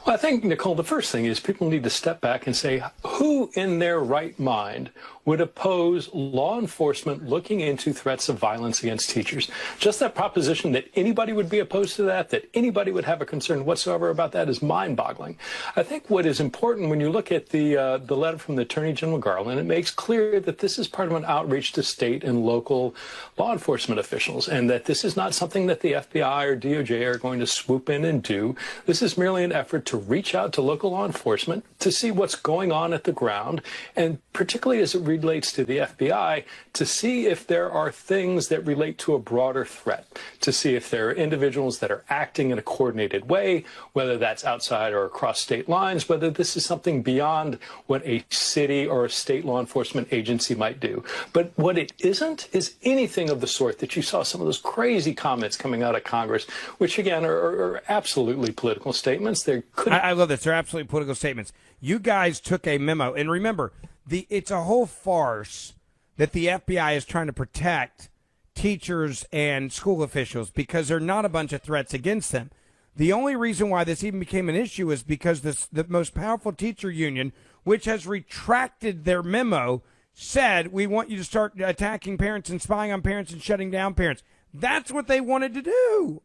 Well, I think, Nicole, the first thing is people need to step back and say, who in their right mind would oppose law enforcement looking into threats of violence against teachers? Just that proposition that anybody would be opposed to that anybody would have a concern whatsoever about that is mind-boggling. I think what is important when you look at the letter from the Attorney General Garland, it makes clear that this is part of an outreach to state and local law enforcement officials, and that this is not something that the FBI or DOJ are going to swoop in and do. This is merely an effort to reach out to local law enforcement to see what's going on at the ground, and particularly as it relates to the FBI, to see if there are things that relate to a broader threat, to see if there are individuals that are acting in a coordinated way, whether that's outside or across state lines, whether this is something beyond what a city or a state law enforcement agency might do. But what it isn't is anything of the sort that you saw some of those crazy comments coming out of Congress, which again are absolutely political statements. I love this. They're absolutely political statements. You guys took a memo, and remember, it's a whole farce that the FBI is trying to protect teachers and school officials because they're not a bunch of threats against them. The only reason why this even became an issue is because the most powerful teacher union, which has retracted their memo, said, we want you to start attacking parents and spying on parents and shutting down parents. That's what they wanted to do.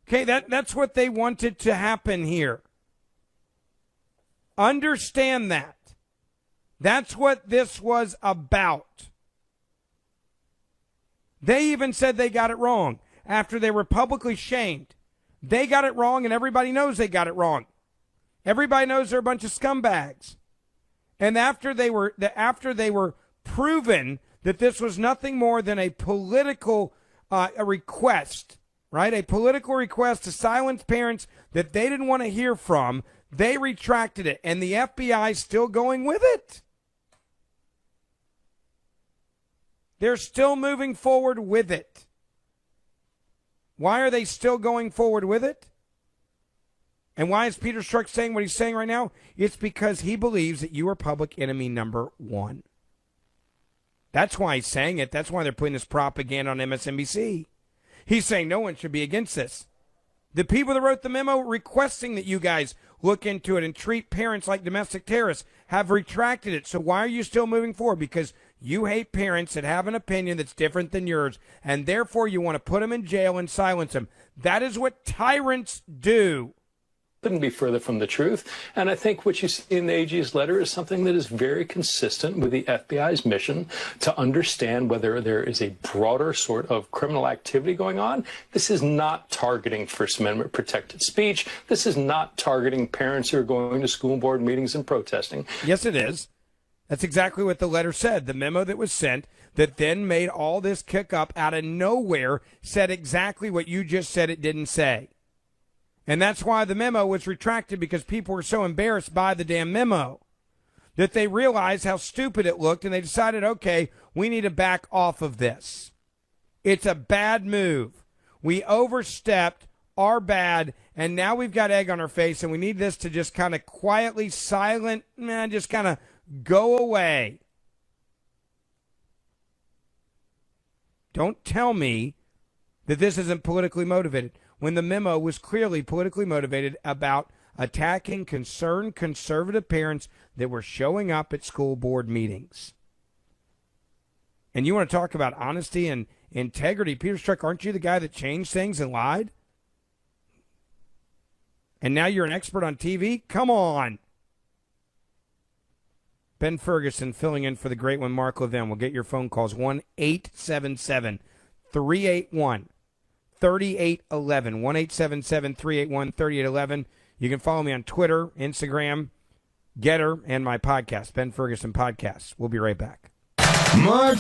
Okay, that's what they wanted to happen here. Understand that. That's what this was about. They even said they got it wrong after they were publicly shamed. They got it wrong, and everybody knows they got it wrong. Everybody knows they're a bunch of scumbags. And after they were proven that this was nothing more than a political a request, right? A political request to silence parents that they didn't want to hear from, they retracted it, and the FBI is still going with it. They're still moving forward with it. Why are they still going forward with it? And why is Peter Strzok saying what he's saying right now? It's because he believes that you are public enemy number one. That's why he's saying it. That's why they're putting this propaganda on MSNBC. He's saying no one should be against this. The people that wrote the memo requesting that you guys look into it and treat parents like domestic terrorists have retracted it. So why are you still moving forward? Because you hate parents that have an opinion that's different than yours, and therefore you want to put them in jail and silence them. That is what tyrants do. Couldn't be further from the truth. And I think what you see in the AG's letter is something that is very consistent with the FBI's mission to understand whether there is a broader sort of criminal activity going on. This is not targeting First Amendment protected speech. This is not targeting parents who are going to school board meetings and protesting. Yes, it is. That's exactly what the letter said. The memo that was sent that then made all this kick up out of nowhere said exactly what you just said it didn't say. And that's why the memo was retracted, because people were so embarrassed by the damn memo that they realized how stupid it looked, and they decided, okay, we need to back off of this. It's a bad move. We overstepped our bad, and now we've got egg on our face, and we need this to just kind of quietly, just kind of go away. Don't tell me that this isn't politically motivated, when the memo was clearly politically motivated about attacking concerned conservative parents that were showing up at school board meetings. And you want to talk about honesty and integrity? Peter Strzok, aren't you the guy that changed things and lied? And now you're an expert on TV? Come on. Ben Ferguson filling in for the great one, Mark Levin. We'll get your phone calls, 1-877-381-3811, 1-877-381-3811. You can follow me on Twitter, Instagram, Getter, and my podcast, Ben Ferguson Podcast. We'll be right back. Mark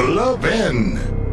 Levin.